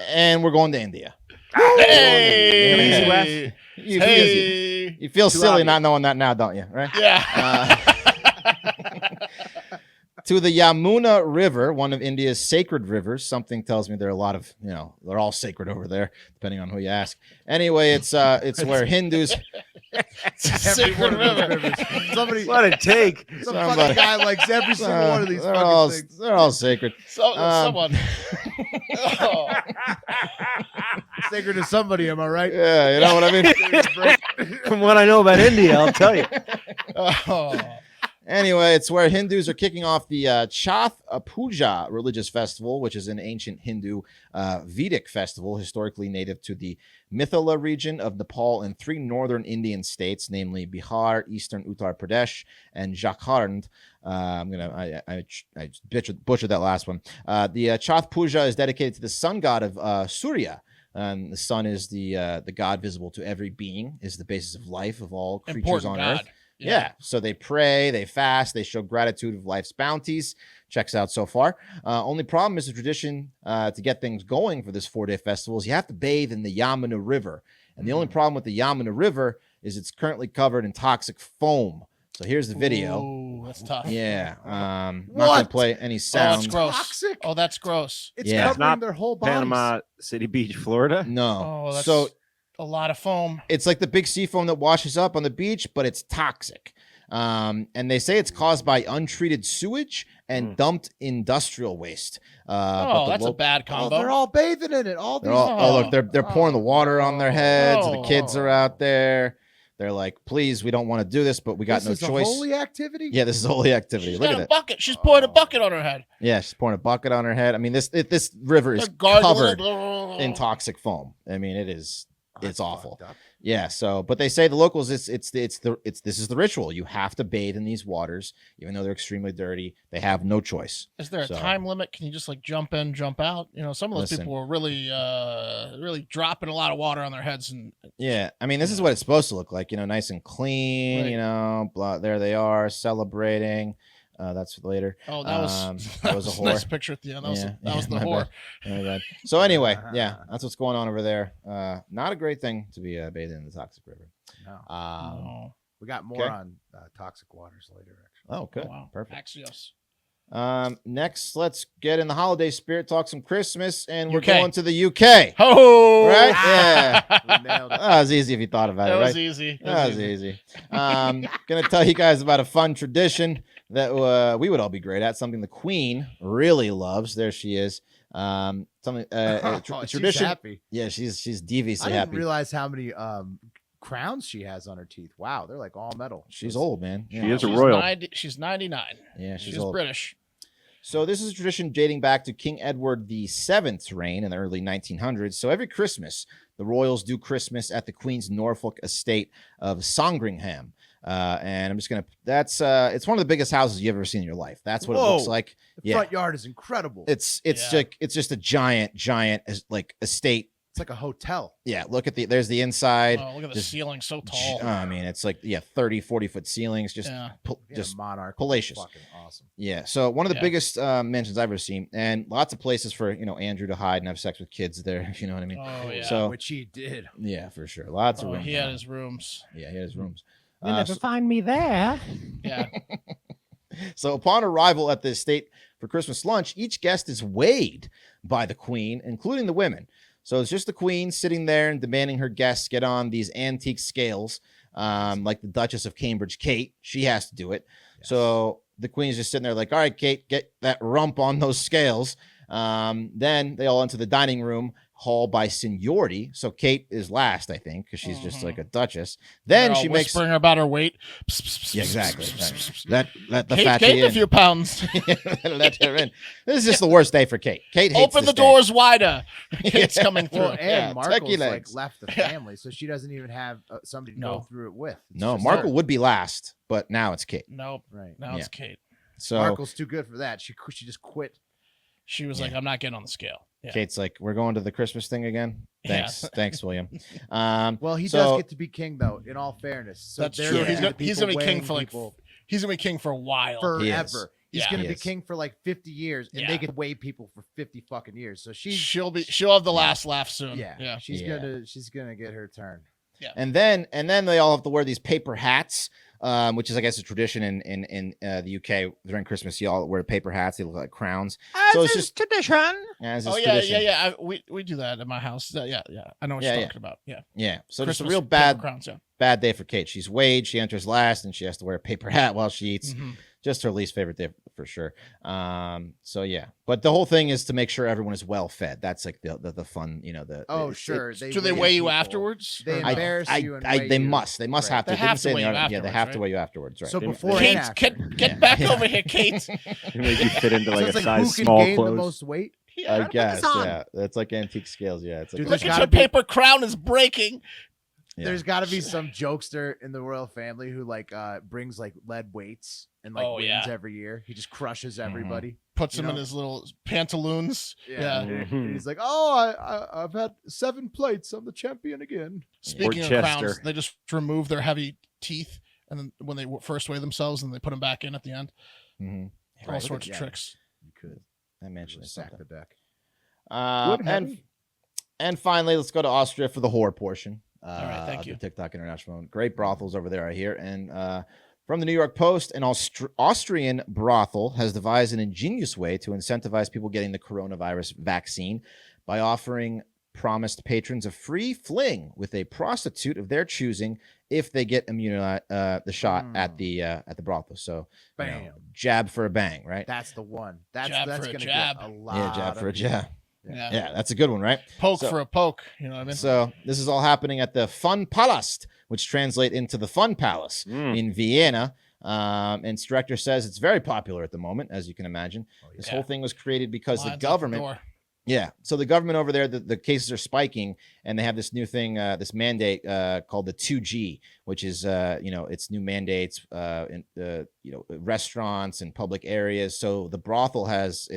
And we're going to India. Hey, You feel silly not knowing that now, don't you? Right? Yeah. To the Yamuna River, one of India's sacred rivers. Something tells me there are a lot of, they're all sacred over there, depending on who you ask. Anyway, it's where Hindus. Sacred river. Somebody Let it take. Some fucking guy likes every single one of these fucking things. They're all sacred. Someone. Sacred to somebody, am I right? Yeah, you know what I mean? From what I know about India, I'll tell you. Anyway, it's where Hindus are kicking off the Chhath Puja religious festival, which is an ancient Hindu Vedic festival, historically native to the Mithila region of Nepal and 3 northern Indian states, namely Bihar, eastern Uttar Pradesh, and Jharkhand. I butchered that last one. The Chhath Puja is dedicated to the sun god of Surya. The sun is the god visible to every being, is the basis of life of all creatures Important on god. earth. Yeah. So they pray, they fast, they show gratitude of life's bounties. Checks out so far. Only problem is the tradition to get things going for this 4-day festival is you have to bathe in the Yamuna River. And the only problem with the Yamuna River is it's currently covered in toxic foam. So here's the video. Ooh, that's tough. Yeah. Not going to play any Oh, sound. that's gross. Toxic? Oh, that's gross. It's Yeah. covering Not their whole bodies. Panama City Beach, Florida. No. Oh, that's So a lot of foam. it's like the big sea foam that washes up on the beach, but it's toxic. And they say it's caused by untreated sewage and dumped industrial waste. But the That's a bad Oh, combo. they're all bathing in it. All these. look, they're pouring the water on their heads. The Oh. kids are out there. They're like, please, we don't want to do this, but we got This no is choice. a holy activity. Yeah, this is a holy activity. She's Look got at a it. bucket. She's pouring a bucket on her head. Yeah, she's pouring a bucket on her head. I mean, this river is They're gargling. covered in toxic foam. I mean, it's That's awful. fucked up. Yeah. So, but they say the locals, this is the ritual. You have to bathe in these waters, even though they're extremely dirty. They have no choice. Is there a So- time limit? Can you just like jump in, jump out? You know, some of those Listen. people were really dropping a lot of water on their heads, and Yeah. I mean, this is what it's supposed to look like. Nice and clean. Right. Blah. There they are celebrating. That's for later. oh, that was that was a a nice whore. picture at the end. That was Yeah, that was the my whore. bad. My bad. So anyway, yeah, that's what's going on over there. Not a great thing to be bathing in the toxic river. No. Oh, We got more Okay. on toxic waters later. Actually. Oh, good. wow. Perfect. Axios. Next, let's get in the holiday spirit, talk some Christmas, and we're UK. going to the UK. Oh, Right? Yeah. We nailed it. That was easy if you thought about That it, was right? easy. That was easy. Gonna tell you guys about a fun tradition that we would all be great at. Something the Queen really loves. There she is. Something a She's tradition. happy. Yeah, she's deviously I didn't happy. realize how many crowns she has on her teeth. Wow, they're like all metal. She's old, man. She Yeah. is a royal. She's 99. Yeah, She's old. British. So this is a tradition dating back to King Edward VII's reign in the early 1900s. So every Christmas, the royals do Christmas at the Queen's Norfolk estate of Sandringham. And I'm just gonna. It's one of the biggest houses you've ever seen in your life. That's what it looks Whoa. like. The Yeah, front yard is incredible. it's Yeah. just a giant like estate. It's like a hotel. Yeah, look at there's the inside. Oh, look at the just- ceiling, so tall. I mean, it's like 30-40 foot ceilings, just Yeah. Yeah, just monarch. palatial. Fucking awesome. Yeah, so one of the Yeah. biggest mansions I've ever seen, and lots of places for Andrew to hide and have sex with kids there. You know what I mean? Oh yeah. So- Which he did. Yeah, for sure. Lots of Oh, rooms. he had his rooms. Yeah, he had his rooms. find me there. Yeah. So upon arrival at the estate for Christmas lunch, each guest is weighed by the Queen, including the women. So it's just the Queen sitting there and demanding her guests get on these antique scales, like the Duchess of Cambridge, Kate. She has to do it. Yes. So the Queen's just sitting there like, all right, Kate, get that rump on those scales. Then they all enter the dining room hall by seniority. So Kate is last, I think, because she's just like a duchess. Then They're all she makes... whispering about her weight. Yeah, exactly. Right. Let the Kate fatty gained a in. few pounds. Let her in. This is just the worst day for Kate. Kate hates Open the this day. doors wider. Kate's coming through. Well, and Yeah, Markle's turkey like legs. left the family, so she doesn't even have somebody to No. go through it with. It's No, just Markle her. would be last, but now it's Kate. Nope. Right. Now it's Kate. So Markle's too good for that. She just quit. She was like, I'm not getting on the scale. Yeah. Kate's like, we're going to the Christmas thing again. Thanks, Yeah. thanks, William. Well, he so- does get to be king, though. In all fairness, so That's there's true. gonna He's be gonna be people king for weighing like people he's gonna be king for a while. He is. forever. He's Yeah. gonna He be is. king for like 50 years, and Yeah. they could weigh people for 50 fucking years. So she'll have the last laugh soon. yeah, she's Yeah. gonna get her turn. And then they all have to wear these paper hats, which is, I guess, a tradition in the UK during Christmas. You all wear paper hats; they look like crowns. So it's just tradition. as is Oh yeah, tradition. yeah. We do that at my house. Yeah. I know what Yeah, you're yeah. talking about. Yeah. Yeah. So just a Christmas real paper bad crowns. Yeah. bad day for Kate. She's weighed. She enters last, and she has to wear a paper hat while she eats. Mhm. Just her least favorite day for sure. So yeah, but the whole thing is to make sure everyone is well fed. That's like the fun, Oh, it- sure. Do they weigh you afterwards? They Or no? embarrass you and weigh they you. must Right. have to. They It didn't have to say in weigh the you article. Yeah, they afterwards, have to right? weigh you afterwards. Right. So They- before and Kate, after. get back over here, Kate. It make you fit into So like it's a like size who can small gain clothes. the most weight? I guess, yeah. That's like antique scales. Yeah, it's like Dude, Look there's at gotta your be- paper crown is breaking. yeah. There's got to be some jokester in the royal family who like brings like lead weights and like Oh, wins yeah. every year. He just crushes everybody. Puts You him in know? his little pantaloons. Yeah. And Mhm. he's like, "Oh, I've had 7 plates. I'm the champion again." Speaking of Chester. crowns, they just remove their heavy teeth, and then when they first weigh themselves, and they put them back in at the end. Mhm. All Right. sorts of Yeah. tricks. You could I mentioned it. stack the deck. And finally, let's go to Austria for the whore portion. All right, thank you. The TikTok International. Great brothels over there, I hear. And from the New York Post, an Austrian brothel has devised an ingenious way to incentivize people getting the coronavirus vaccine by offering promised patrons a free fling with a prostitute of their choosing if they get the shot at the brothel. So, jab for a bang, right? That's the one. That's going to jab. get a lot. Yeah, jab for a jab. Yeah. Yeah, that's a good one, right? Poke for a poke. You know what I mean? So this is all happening at the Fun Palast, which translate into the Fun Palace in Vienna. And its director says it's very popular at the moment, as you can imagine. This whole thing was created because the government. So the government over there, the cases are spiking, and they have this new thing, this mandate called the 2G, which is it's new mandates in restaurants and public areas. So the brothel caused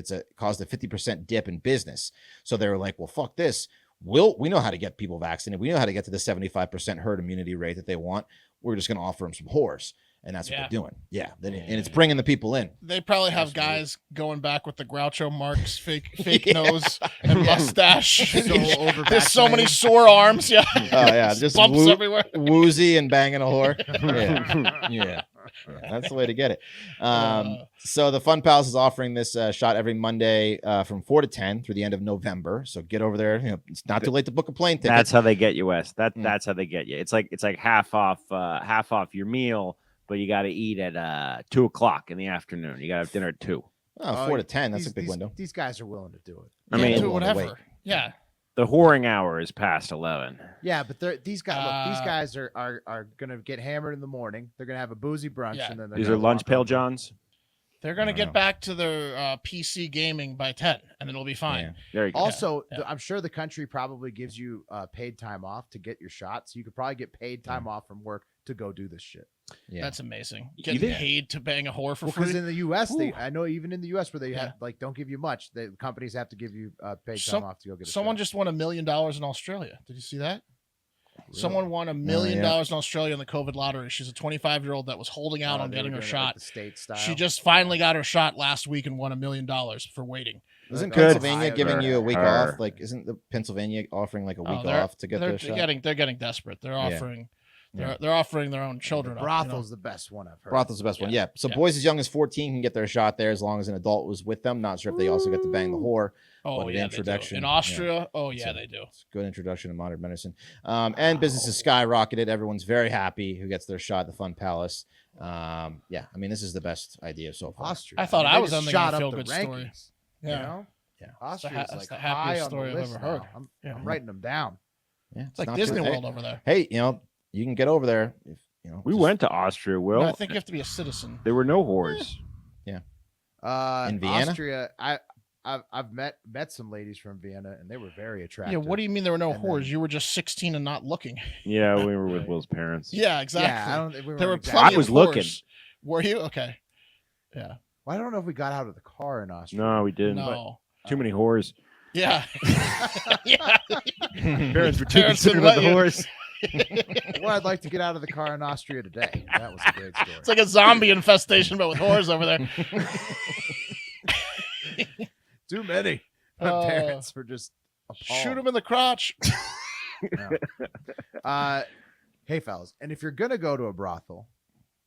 a 50% dip in business. So they were like, well, fuck this. We know how to get people vaccinated. We know how to get to the 75% herd immunity rate that they want. We're just going to offer them some whores. And that's what they're doing. Yeah. And it's bringing the people in. They probably have guys going back with the Groucho Marx fake nose and mustache. There's so many sore arms. Yeah. Oh, yeah. Just bumps everywhere. Woozy and banging a whore. Yeah. That's the way to get it. So the Fun Palace is offering this shot every Monday from 4 to 10 through the end of November. So get over there. It's not too late to book a plane ticket. That's how they get you, Wes. That's how they get you. It's like half off your meal. But you got to eat at 2:00 in the afternoon. You got to have dinner at 2. 4 to 10. That's a big window. These guys are willing to do it. I mean, do whatever. Yeah. The whoring hour is past 11. Yeah, but these guys are gonna get hammered in the morning. They're gonna have a boozy brunch, and then these are lunch pail Johns. They're gonna get back to their PC gaming by 10, and then it'll be fine. Yeah. There you go. Also, I'm sure the country probably gives you paid time off to get your shot, so you could probably get paid time off from work to go do this shit. Yeah, that's amazing. Getting paid to bang a whore for free. Because in the U.S., I know even in the U.S. where they have don't give you much, the companies have to give you paid time off to go get a Someone shot. just won $1 million in Australia. Did you see that? Really? Someone won $1 million in Australia in the COVID lottery. She's a 25-year-old that was holding out on getting her shot. The state style. She just finally got her shot last week and won $1 million for waiting. Isn't Pennsylvania giving you a week off? Like, isn't the Pennsylvania offering like a week off to get their shot? They're getting desperate. They're offering. They're offering their own children. Brothel's the best one I've heard. Brothel's the best one. Yeah. So boys as young as 14 can get their shot there as long as an adult was with them. Not sure if they also get to bang the whore. Oh, yeah, introduction in Austria. Oh, yeah, they do. It's a good introduction to modern medicine. And business has skyrocketed. Everyone's very happy who gets their shot at the Fun Palace. I mean, this is the best idea so far. Austria. I thought I was on the feel-good story. Yeah. You know? Yeah. Austria's that's like the happiest story I've ever heard. I'm writing them down. Yeah, it's like Disney World over there. Hey, you can get over there if we went to Austria. Will I think you have to be a citizen. There were no whores. Yeah. In Vienna, Austria, I've met some ladies from Vienna, and they were very attractive. Yeah. What do you mean there were no whores? You were just 16 and not looking. Yeah, we were with Will's parents. Yeah, exactly. Yeah, there were plenty. I was looking. Were you okay? Yeah. Well, I don't know if we got out of the car in Austria. No, we didn't. No. Too many whores. Yeah. Yeah. Parents were too concerned about the whores. Well, I'd like to get out of the car in Austria today. That was a great story. It's like a zombie infestation, but with whores over there. Too many. My parents were just appalled. Shoot him in the crotch. Hey, fellas, and if you're going to go to a brothel,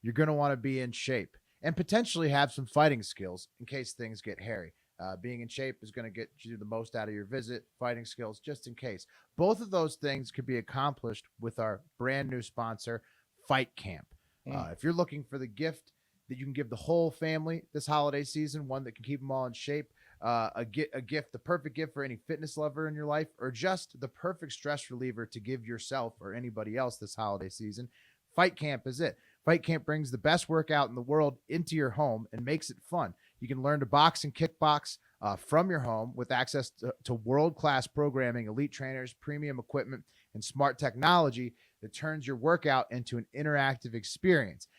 you're going to want to be in shape and potentially have some fighting skills in case things get hairy. Being in shape is going to get you the most out of your visit. Fighting skills, just in case. Both of those things could be accomplished with our brand new sponsor, Fight Camp. If you're looking for the gift that you can give the whole family this holiday season, one that can keep them all in shape, a gift, the perfect gift for any fitness lover in your life, or just the perfect stress reliever to give yourself or anybody else this holiday season, Fight Camp is it. Fight Camp brings the best workout in the world into your home and makes it fun. You can learn to box and kickbox from your home with access to world-class programming, elite trainers, premium equipment, and smart technology that turns your workout into an interactive experience.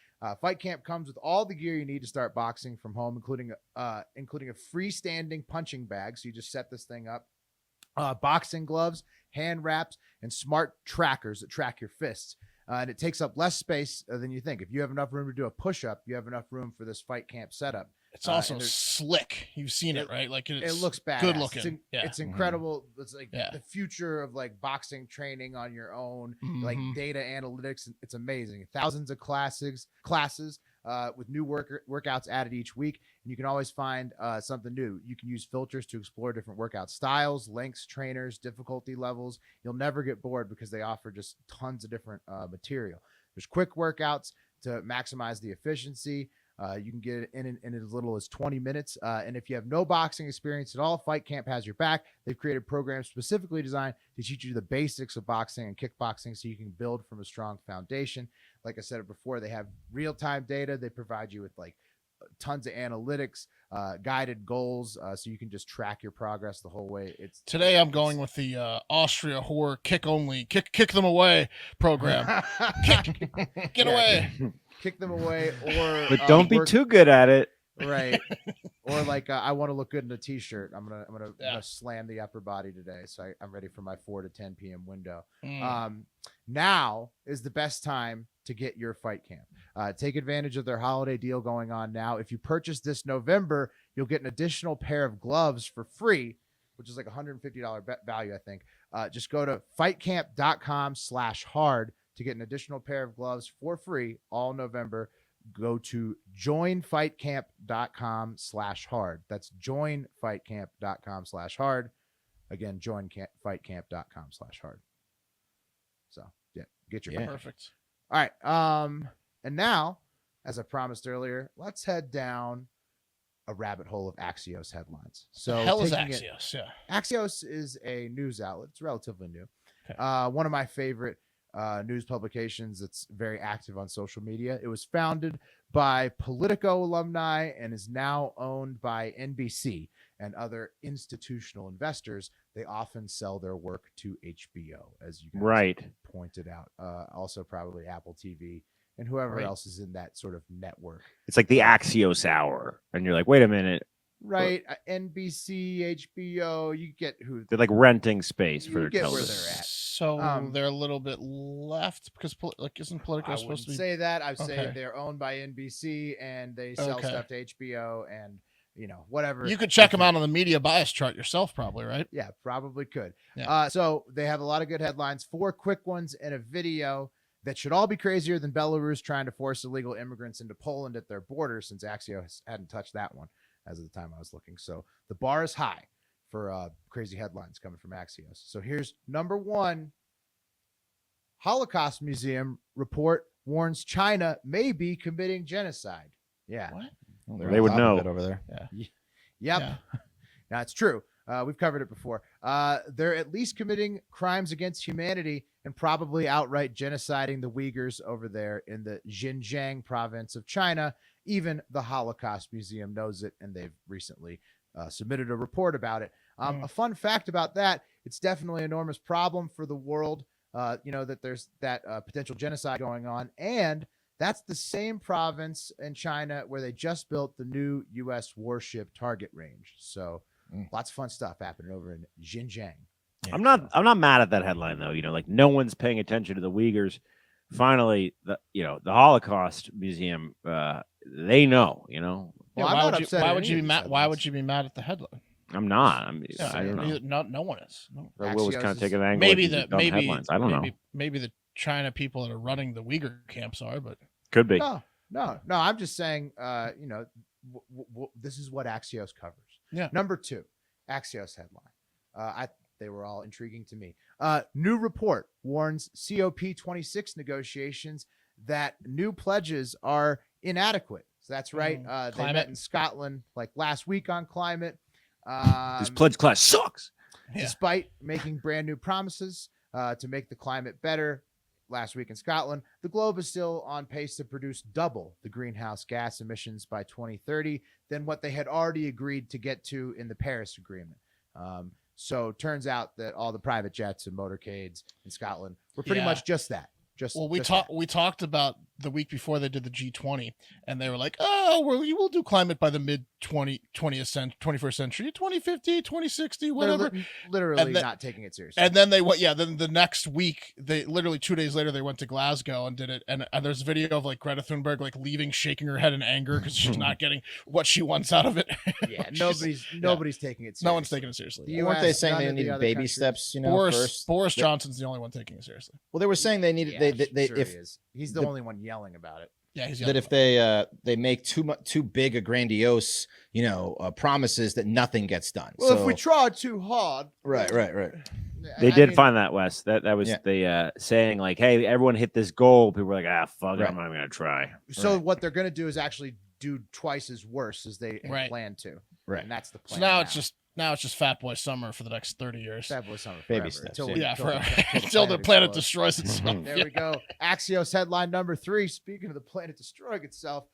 Fight Camp comes with all the gear you need to start boxing from home, including a freestanding punching bag. So you just set this thing up, boxing gloves, hand wraps, and smart trackers that track your fists. And it takes up less space than you think. If you have enough room to do a push-up, you have enough room for this Fight Camp setup. It's also slick. You've seen it, right? Like it looks badass. Good looking. It's incredible. It's like the future of like boxing training on your own, like data analytics. It's amazing. Thousands of classes with new workouts added each week, and you can always find something new. You can use filters to explore different workout styles, lengths, trainers, difficulty levels. You'll never get bored because they offer just tons of different material. There's quick workouts to maximize the efficiency. You can get it in as little as 20 minutes. And if you have no boxing experience at all, Fight Camp has your back. They've created programs specifically designed to teach you the basics of boxing and kickboxing so you can build from a strong foundation. Like I said before, they have real-time data. They provide you with like tons of analytics, guided goals, so you can just track your progress the whole way. Today I'm going with the Austria horror kick them away program. Get away. Kick them away, or but don't be too good at it, right? Or like I want to look good in a t-shirt. I'm gonna slam the upper body today, so I'm ready for my 4 to 10 p.m. window. Now is the best time to get your Fight Camp. Take advantage of their holiday deal going on now. If you purchase this November, you'll get an additional pair of gloves for free, which is like $150 value, I think. Just go to fightcamp.com/hard to get an additional pair of gloves for free all November. Go to joinfightcamp.com/hard. That's joinfightcamp.com/hard. Again, joinfightcamp.com/hard. So yeah, get your perfect. All right. And now, as I promised earlier, let's head down a rabbit hole of Axios headlines. So the hell is Axios? Axios is a news outlet. It's relatively new. Okay. One of my favorite news publications that's very active on social media. It was founded by Politico alumni and is now owned by NBC and other institutional investors. They often sell their work to HBO, as you guys pointed out. Also probably Apple TV and whoever else is in that sort of network. It's like the Axios hour. And you're like, wait a minute. Right. NBC, HBO, you get who. They're like renting space for their television. Where they're at. So they're a little bit left because isn't Politico supposed to be? Say that. I would say they're owned by NBC and they sell stuff to HBO and whatever. You could check them out on the media bias chart yourself, probably, right? Yeah, probably could. Yeah. So they have a lot of good headlines, 4 quick ones and a video that should all be crazier than Belarus trying to force illegal immigrants into Poland at their border, since Axios hadn't touched that one as of the time I was looking. So the bar is high for crazy headlines coming from Axios. So here's number 1. Holocaust Museum report warns China may be committing genocide. Yeah. What? Well, they would know over there. Yeah. Yep. Yeah. Now it's true. We've covered it before. They're at least committing crimes against humanity and probably outright genociding the Uyghurs over there in the Xinjiang province of China. Even the Holocaust Museum knows it, and they've recently submitted a report about it. A fun fact about that, it's definitely an enormous problem for the world, that there's that potential genocide going on. And that's the same province in China where they just built the new U.S. warship target range. So lots of fun stuff happening over in Xinjiang. I'm not mad at that headline though. Like no one's paying attention to the Uyghurs. Finally, the Holocaust Museum, they know. Well, why would you be mad? Why would you be mad at the headline? I'm not. I don't know. No one is. No. Will was kind of taking an angle. Maybe headlines. I don't know. Maybe the China people that are running the Uyghur camps are, but could be. No. I'm just saying. This is what Axios covers. Yeah. Number 2, Axios headline. They were all intriguing to me. New report warns COP26 negotiations that new pledges are inadequate. So that's right. They met in Scotland like last week on climate. This pledge class sucks. Despite making brand new promises to make the climate better last week in Scotland, the globe is still on pace to produce double the greenhouse gas emissions by 2030 than what they had already agreed to get to in the Paris Agreement. So it turns out that all the private jets and motorcades in Scotland were pretty much just that. We talked about the week before they did the G20, and they were like, oh, we will do climate by the mid 21st century, 2050, 2060, whatever. They're literally not taking it seriously. And then they went, then the next week, they literally 2 days later, they went to Glasgow and did it. And there's a video of like Greta Thunberg like leaving, shaking her head in anger because she's not getting what she wants out of it. Yeah, nobody's taking it seriously. No one's taking it seriously. Weren't they saying they needed baby steps? Boris Johnson's the only one taking it seriously. Well, they were saying they needed he's the only one yelling about it. Yeah, he's that if they make too big a grandiose, promises that nothing gets done. Well, if we try too hard, right. They did find that, Wes. That was the saying like, hey, everyone hit this goal. People were like, fuck it, I'm not even gonna try. So what they're gonna do is actually do twice as worse as they planned to. Right, and that's the plan. So now it's just Fat Boy Summer for the next 30 years. Fat Boy Summer, baby steps. Until the planet destroys itself. There we go. Axios headline number 3. Speaking of the planet destroying itself,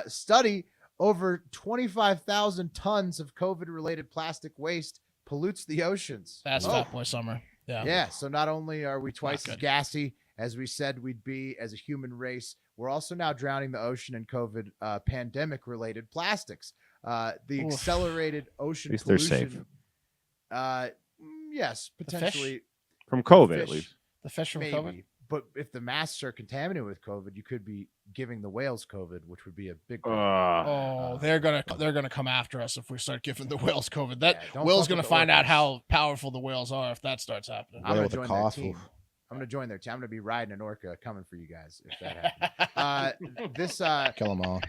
study over 25,000 tons of COVID-related plastic waste pollutes the oceans. That's Fat Boy Summer. Yeah. Yeah. So not only are we twice as gassy as we said we'd be as a human race, we're also now drowning the ocean in COVID pandemic-related plastics. The accelerated ocean pollution. Yes, potentially from COVID, at least. The fish from maybe. COVID. But if the masks are contaminated with COVID, you could be giving the whales COVID, which would be a big. They're gonna come after us if we start giving the whales COVID. Will's gonna find out how powerful the whales are if that starts happening. I'm gonna join their team. I'm gonna join their team. I'm gonna be riding an orca coming for you guys if that happens. Kill them all.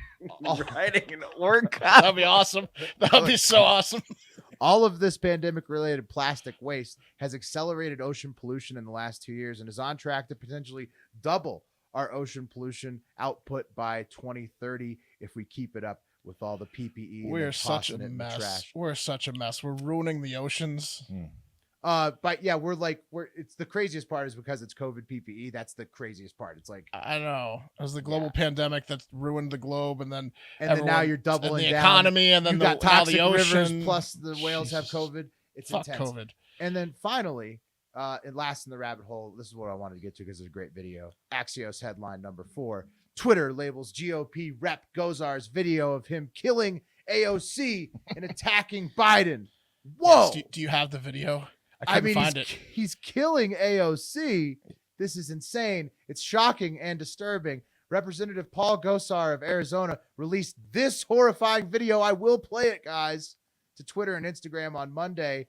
Riding an orca. That'd be awesome. That'd be so awesome. All of this pandemic-related plastic waste has accelerated ocean pollution in the last 2 years and is on track to potentially double our ocean pollution output by 2030 if we keep it up with all the PPE. We're such a mess. We're such a mess. We're ruining the oceans. But yeah, it's the craziest part is because it's COVID PPE. That's the craziest part. It's like, I know, it was the global pandemic that ruined the globe, and then now you're doubling the down. Economy, and then you got toxic the ocean. Rivers, plus the whales have COVID. It's Fuck intense. COVID. And then finally, and last in the rabbit hole, this is what I wanted to get to because it's a great video. Axios headline number 4: Twitter labels GOP rep Gosar's video of him killing AOC and attacking Biden. Whoa! Yes, do you have the video? I couldn't find it. He's killing AOC. This is insane. It's shocking and disturbing. Representative Paul Gosar of Arizona released this horrifying video. I will play it, guys, to Twitter and Instagram on Monday.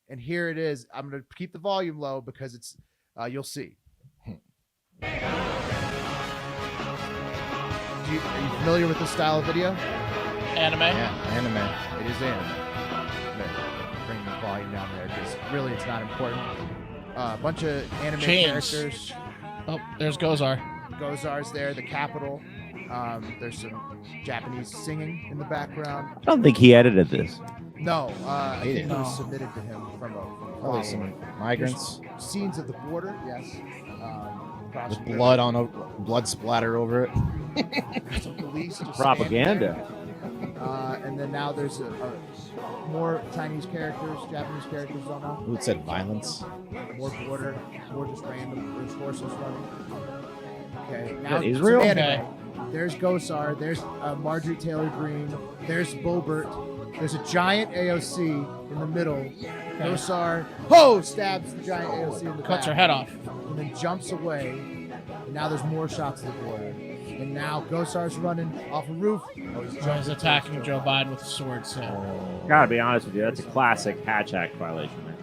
And here it is. I'm going to keep the volume low because it's, you'll see. Are you familiar with this style of video? Anime? Yeah, anime. It is anime. Bring the volume down there because really it's not important. A bunch of anime characters. Oh, there's Gosar. Gosar's there, the capital. There's some Japanese singing in the background. I don't think he edited this. No, I think it was submitted to him from Probably some migrants. There's scenes of the border, yes. With blood splatter over it. Some police just Propaganda. And then now there's more Chinese characters, Japanese characters, don't know. Who said violence? More border, more just random. There's horses running. Okay, Is now that Israel? Okay. There's Gosar. There's Marjorie Taylor Greene. There's Bobert. There's a giant AOC in the middle. Okay. Gosar, stabs the giant AOC in the Cuts her back, head off. and then jumps away. And now there's more shots of the border. And now Gosar's running off a roof. He's attacking Joe Biden with a sword. So Gotta be honest with you, that's a classic Hatch Act violation. Man.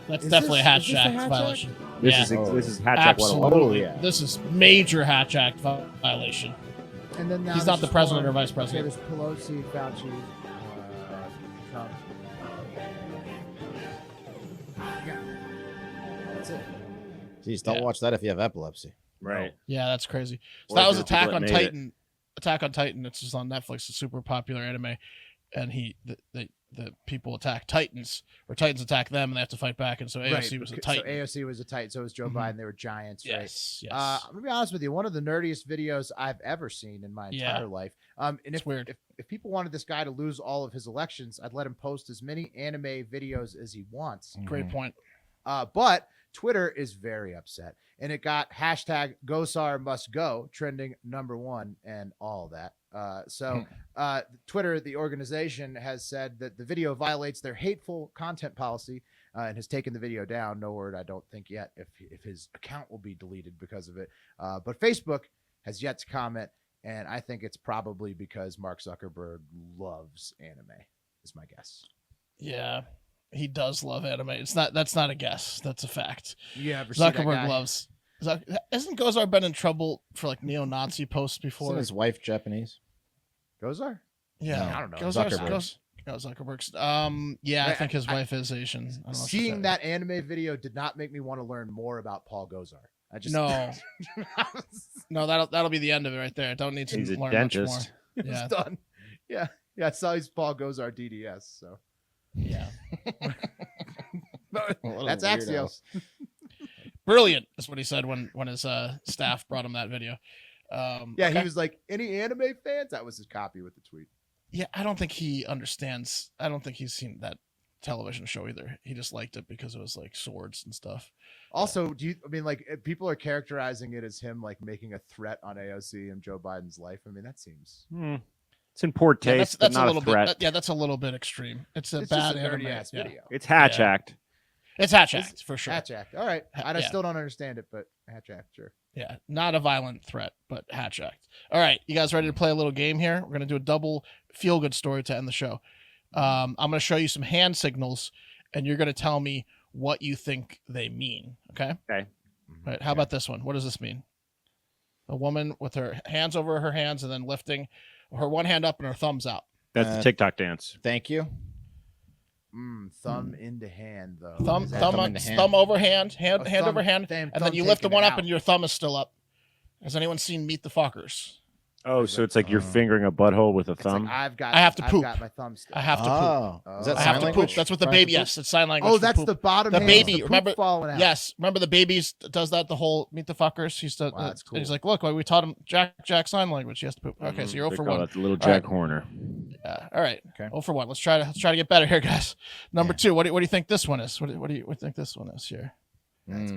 that's Is definitely this- a is Hatch this a Act Hatch violation. This is Hatch Act 101. Absolutely. yeah. This is major Hatch Act violation. And then now He's not there's the president more. or vice president. Okay, there's Pelosi, Fauci, Trump. Yeah. That's it. Jeez, don't Yeah. watch that if you have epilepsy. Right. Yeah, that's crazy. So Or that was the people Attack that on made Titan. Attack on Titan. It's just on Netflix. A super popular anime, and the people attack Titans, or Titans attack them, and they have to fight back. And so AOC was a Titan. So AOC was a Titan. So was Joe Biden. They were giants, Yes, right? yes. I'm gonna be honest with you. One of the nerdiest videos I've ever seen in my entire life. And It's weird. If people wanted this guy to lose all of his elections, I'd let him post as many anime videos as he wants. Great point. But Twitter is very upset, and it got hashtag Gosar must go trending #1 and all that. Twitter, the organization, has said that the video violates their hateful content policy and has taken the video down. No word, I don't think yet, if his account will be deleted because of it. But Facebook has yet to comment, and I think it's probably because Mark Zuckerberg loves anime, is my guess. Yeah, he does love anime. That's not a guess. That's a fact. You ever see that guy? Zuckerberg loves. Hasn't Gosar been in trouble for like neo-Nazi posts before? Isn't his wife Japanese? Gosar? Yeah, I don't know. Zuckerberg's. I think his wife is Asian. I don't know seeing that anime video did not make me want to learn more about Paul Gosar. I just no, that'll be the end of it right there. Don't need to learn dentist. much more. It's done. Yeah. I saw he's Paul Gosar DDS. So yeah, that's Axios. Brilliant is what he said when his staff brought him that video. He was like, any anime fans? That was his copy with the tweet. Yeah, I don't think he understands. I don't think he's seen that television show either. He just liked it because it was like swords and stuff. Also, people are characterizing it as him like making a threat on AOC and Joe Biden's life. I mean, that seems it's in poor taste, that's but not a little threat. bit. That's a little bit extreme. It's bad just a anime. dirty ass video. It's Hatch Act. It's Hatch Act for sure. Hatch Act. All right. I still don't understand it, but Hatch Act, sure. Yeah, not a violent threat, but Hatch Act. All right, you guys ready to play a little game here? We're going to do a double feel-good story to end the show. I'm going to show you some hand signals, and you're going to tell me what you think they mean, okay? Okay. All right, how about this one? What does this mean? A woman with her hands over her hands and then lifting her one hand up and her thumbs out. That's the TikTok dance. Thank you. Thumb into hand, though. Thumb over hand, hand over hand, and then you lift the one up out. and your thumb is still up. Has anyone seen Meet the Fockers? Oh, so it's like you're fingering a butthole with a thumb? Like I have to poop. I've got my thumb still. I have to poop. Is that I sign have to language? poop. That's what the baby. Yes, it's sign language. Oh, for that's poop. the bottom. The hand, baby. the poop Remember? falling out. Yes. Remember the babies does that. The whole Meet the Fuckers. He's that's cool. He's like, look, we taught him Jack sign language. He has to poop. Okay, so you're 0 for 1. That's a little Jack Horner. Yeah. All right. Okay. 0 for 1. Let's try to get better here, guys. Number 2. What do you think this one is? What do you think this one is here? That's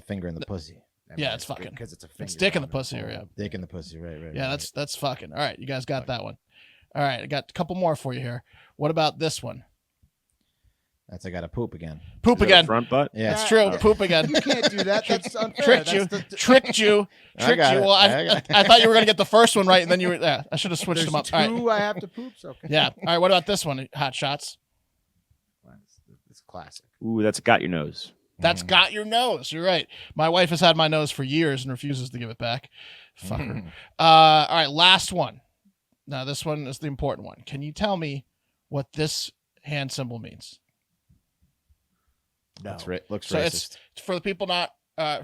finger in the pussy. Yeah, it's fucking because it's a finger. It's dick in the pussy area. Dick in the pussy, right. Yeah, that's fucking. All right, you guys got that one. All right, I got a couple more for you here. What about this one? I got to poop again. Poop again. Front butt? Yeah, that's true. Poop again. You can't do that. That's unfair. Tricked you. Well, I thought you were gonna get the first one right, and then you were. Yeah, I should have switched them up. Two, all right. I have to poop. So okay. Yeah. All right. What about this one? Hot shots. It's classic. Ooh, that's got your nose. That's got your nose. You're right. My wife has had my nose for years and refuses to give it back. Fuck her. All right, last one. Now, this one is the important one. Can you tell me what this hand symbol means? No. Looks so racist. It's for the people not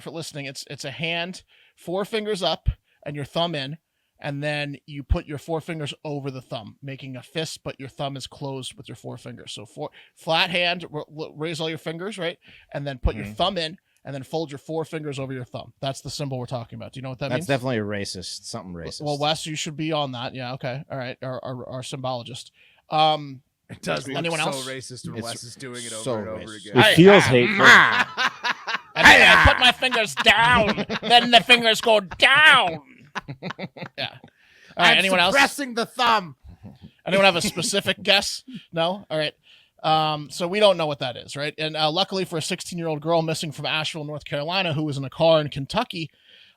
for listening. It's a hand, 4 fingers up, and your thumb in, and then you put your 4 fingers over the thumb, making a fist, but your thumb is closed with your 4 fingers. So flat hand, raise all your fingers, right? And then put your thumb in, and then fold your 4 fingers over your thumb. That's the symbol we're talking about. Do you know what that means? That's definitely a racist. Something racist. Well, Wes, you should be on that. Yeah, okay. All right. Our symbologist. It does look anyone so else? racist when Wes is doing it so over and over racist. again. It feels hateful. And then I put my fingers down. Then the fingers go down. Yeah. All right. Anyone else? Pressing the thumb. Anyone have a specific guess? No? All right. So we don't know what that is, right? And luckily for a 16-year-old girl missing from Asheville, North Carolina, who was in a car in Kentucky,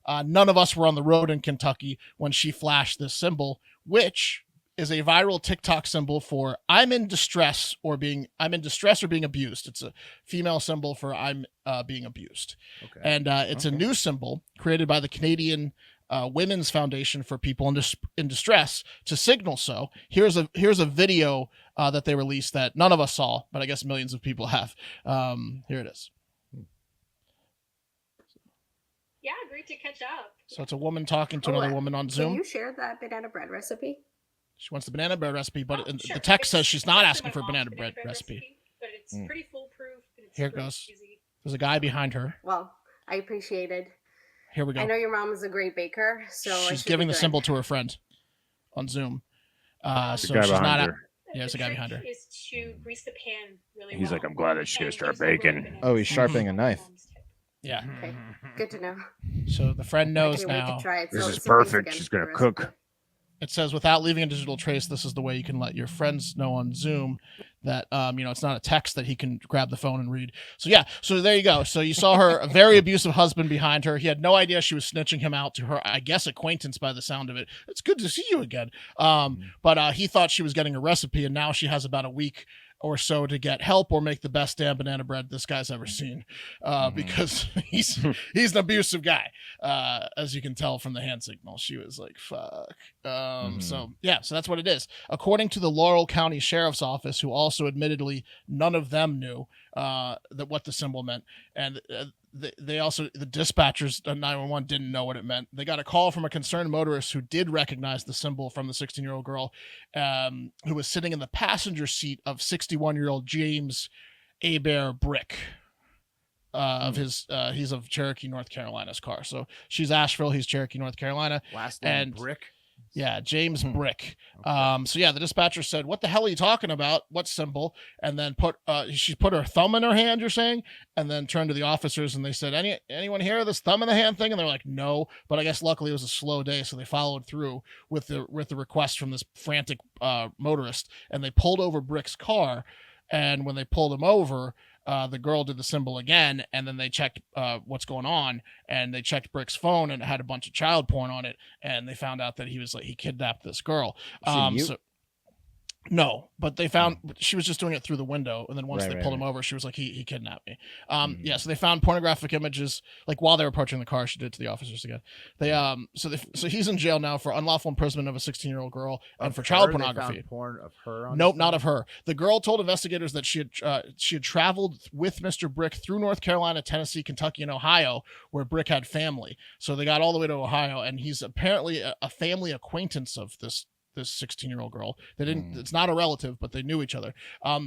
none of us were on the road in Kentucky when she flashed this symbol, which is a viral TikTok symbol for I'm in distress or being abused. It's a female symbol for I'm being abused. Okay. And it's a new symbol created by the Canadian Women's Foundation for People in Distress to signal so. Here's a video that they released that none of us saw, but I guess millions of people have. Here it is. Yeah, great to catch up. So it's a woman talking to another woman on Zoom. Can you share that banana bread recipe? She wants the banana bread recipe, but Sure. the text says she's not It's asking for a banana bread recipe. But it's pretty foolproof. And it's Here it really goes. easy. There's a guy behind her. Well, I appreciated. Here we go. I know your mom is a great baker, so She's giving the symbol to her friend on Zoom. So she's not. Yeah, there's a guy behind her. Is to grease the pan really He's well. like, I'm glad that she's gonna And start use a little baking. bit of Oh, he's sharpening a knife. Yeah. Okay, good to know. So the friend I knows can't wait now. to try it. This So is some things perfect. again She's for gonna the cook. recipe. It says, without leaving a digital trace, this is the way you can let your friends know on Zoom that, it's not a text that he can grab the phone and read. So, yeah. So there you go. So you saw her, a very abusive husband behind her. He had no idea she was snitching him out to her, I guess, acquaintance by the sound of it. It's good to see you again. But he thought she was getting a recipe, and now she has about a week or so to get help or make the best damn banana bread this guy's ever seen, because he's an abusive guy, as you can tell from the hand signal. She was like, fuck. So that's what it is. According to the Laurel County Sheriff's Office, who also admittedly none of them knew that what the symbol meant, and they also, the dispatchers at 911 didn't know what it meant. They got a call from a concerned motorist who did recognize the symbol from the 16-year-old girl, who was sitting in the passenger seat of 61-year-old James Abear Brick. Of his, he's of Cherokee, North Carolina's car. So she's Asheville, he's Cherokee, North Carolina. Last name Brick. Yeah, James Brick. Okay. The dispatcher said, "What the hell are you talking about? What symbol?" And then she put her thumb in her hand, you're saying, and then turned to the officers and they said, anyone hear of this thumb in the hand thing? And they're like, no. But I guess luckily it was a slow day, so they followed through with the request from this frantic motorist, and they pulled over Brick's car. And when they pulled him over, the girl did the symbol again, and then they checked what's going on, and they checked Brick's phone, and it had a bunch of child porn on it, and they found out that he kidnapped this girl. No, but they found she was just doing it through the window, and then once they pulled him over, she was like, he kidnapped me. So they found pornographic images, like while they were approaching the car, she did it to the officers again. So he's in jail now for unlawful imprisonment of a 16-year-old girl and for child pornography. They found porn of her on Nope, not of her. The girl told investigators that she had traveled with Mr. Brick through North Carolina, Tennessee, Kentucky, and Ohio, where Brick had family. So they got all the way to Ohio, and he's apparently a family acquaintance of this 16-year-old girl. They didn't, it's not a relative, but they knew each other.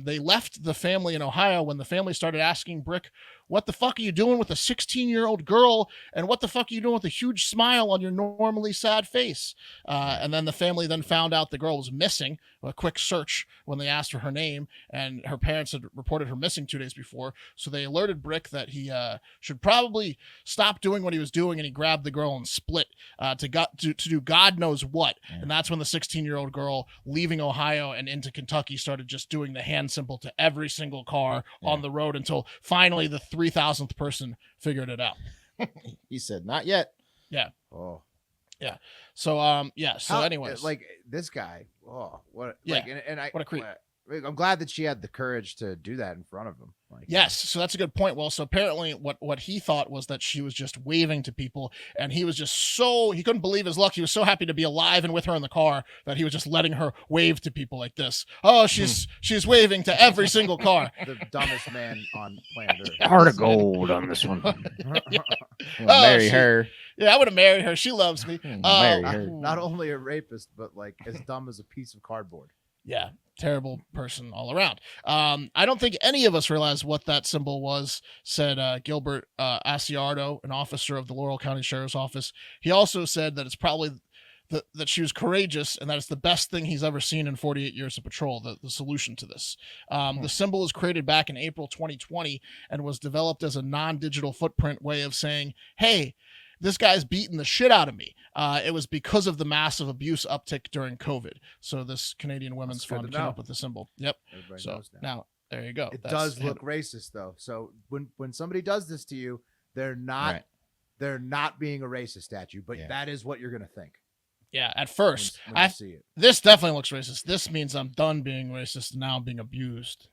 They left the family in Ohio when the family started asking Brick, what the fuck are you doing with a 16-year-old girl? And what the fuck are you doing with a huge smile on your normally sad face? And then the family then found out the girl was missing. A quick search when they asked for her name, and her parents had reported her missing 2 days before. So they alerted Brick that he should probably stop doing what he was doing, and he grabbed the girl and split to do God knows what. And that's when the 16-year-old girl leaving Ohio and into Kentucky started just doing the hand symbol to every single car on the road until finally the 3,000th person figured it out. He said, not yet. Yeah. Oh. Yeah. So So anyways, like this guy. Oh, what? Yeah. Like, and I what a creep. I'm glad that she had the courage to do that in front of him. Like, yes, so that's a good point. Well, so apparently what he thought was that she was just waving to people, and he was just he couldn't believe his luck. He was so happy to be alive and with her in the car that he was just letting her wave to people like this. Oh, she's waving to every single car. The dumbest man on planet Earth. Heart of gold on this one. Marry her. Yeah, I would have married her. She loves me. Marry her. Not only a rapist, but like as dumb as a piece of cardboard. Yeah, terrible person all around. I don't think any of us realized what that symbol was, said Gilbert Asiardo, an officer of the Laurel County Sheriff's Office. He also said that it's probably that she was courageous and that it's the best thing he's ever seen in 48 years of patrol, the solution to this. The symbol was created back in April 2020 and was developed as a non-digital footprint way of saying, hey, this guy's beating the shit out of me. It was because of the massive abuse uptick during COVID. So this Canadian Women's Fund came up with the symbol. Yep. Everybody so knows now there you go. It does look racist though. So when somebody does this to you, they're not being a racist at you, but that is what you're gonna think. Yeah, at first when you see it. This definitely looks racist. This means I'm done being racist and now I'm being abused.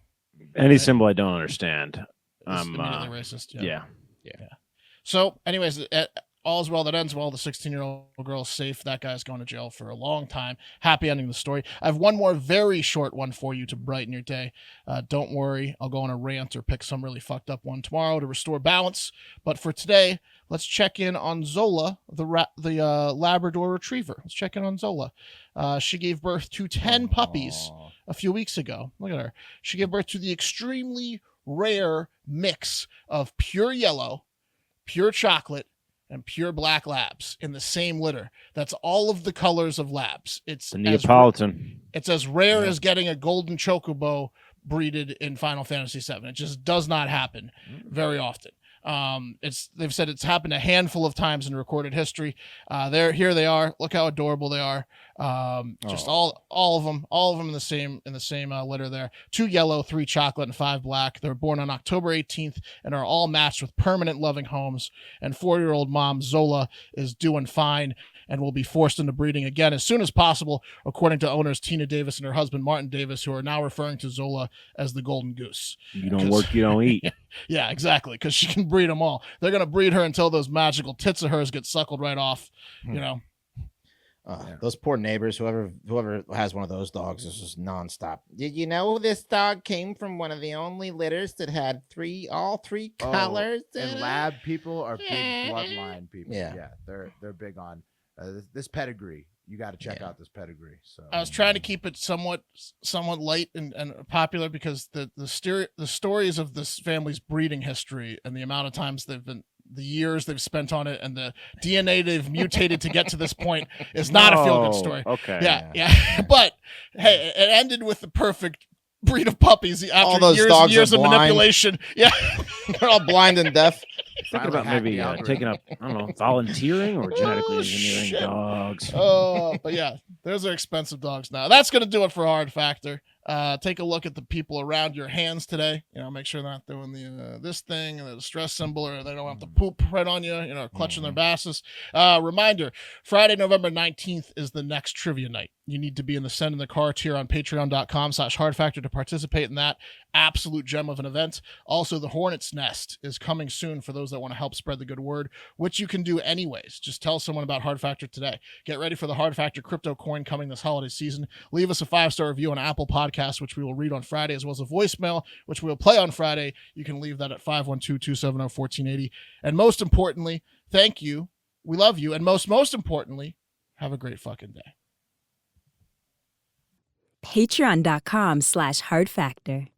Any symbol I don't understand. I'm immediately racist. Yeah. So, anyways, all's well that ends well. The 16-year-old girl's safe. That guy's going to jail for a long time. Happy ending the story. I have one more very short one for you to brighten your day. Don't worry. I'll go on a rant or pick some really fucked up one tomorrow to restore balance. But for today, let's check in on Zola, the Labrador Retriever. Let's check in on Zola. She gave birth to 10 puppies a few weeks ago. Look at her. She gave birth to the extremely rare mix of pure yellow, pure chocolate, and pure black labs in the same litter. That's all of the colors of labs. It's The Neapolitan. It's as rare as getting a golden chocobo breeded in Final Fantasy VII. It just does not happen very often. They've said it's happened a handful of times in recorded history. Here they are. Look how adorable they are. Just all of them in the same litter there. 2 yellow, 3 chocolate, and 5 black. They're born on October 18th and are all matched with permanent loving homes. And 4-year-old mom Zola is doing fine and will be forced into breeding again as soon as possible, according to owners Tina Davis and her husband Martin Davis, who are now referring to Zola as the golden goose. You don't work, you don't eat. Yeah, exactly, because she can breed them all. They're going to breed her until those magical tits of hers get suckled right off, you know. Those poor neighbors, whoever has one of those dogs, is just nonstop. Did you know this dog came from one of the only litters that had all three colors? And lab people are big bloodline people. Yeah, they're big on this pedigree. You got to check out this pedigree. So I was trying to keep it somewhat light and popular because the stories of this family's breeding history and the amount of times the years they've spent on it and the DNA they've mutated to get to this point is not a feel-good story. Okay. Yeah. But hey, it ended with the perfect breed of puppies after all those years dogs and years are of blind. manipulation. Yeah. They're all blind and deaf. Thinking about maybe taking up, I don't know, volunteering or genetically engineering dogs. But yeah, those are expensive dogs now. That's going to do it for Hard Factor. Take a look at the people around your hands today. Make sure they're not doing the this thing and the stress symbol, or they don't have to poop right on you, clutching their basses. Reminder, Friday, November 19th is the next trivia night. You need to be in the Send in the Car tier on patreon.com/hardfactor to participate in that absolute gem of an event. Also, the Hornet's Nest is coming soon for those that want to help spread the good word, which you can do anyways. Just tell someone about Hard Factor today. Get ready for the Hard Factor crypto coin coming this holiday season. Leave us a 5-star review on Apple Podcasts, which we will read on Friday, as well as a voicemail, which we will play on Friday. You can leave that at 512-270-1480. And most importantly, thank you. We love you. And most importantly, have a great fucking day. Patreon.com/hardfactor.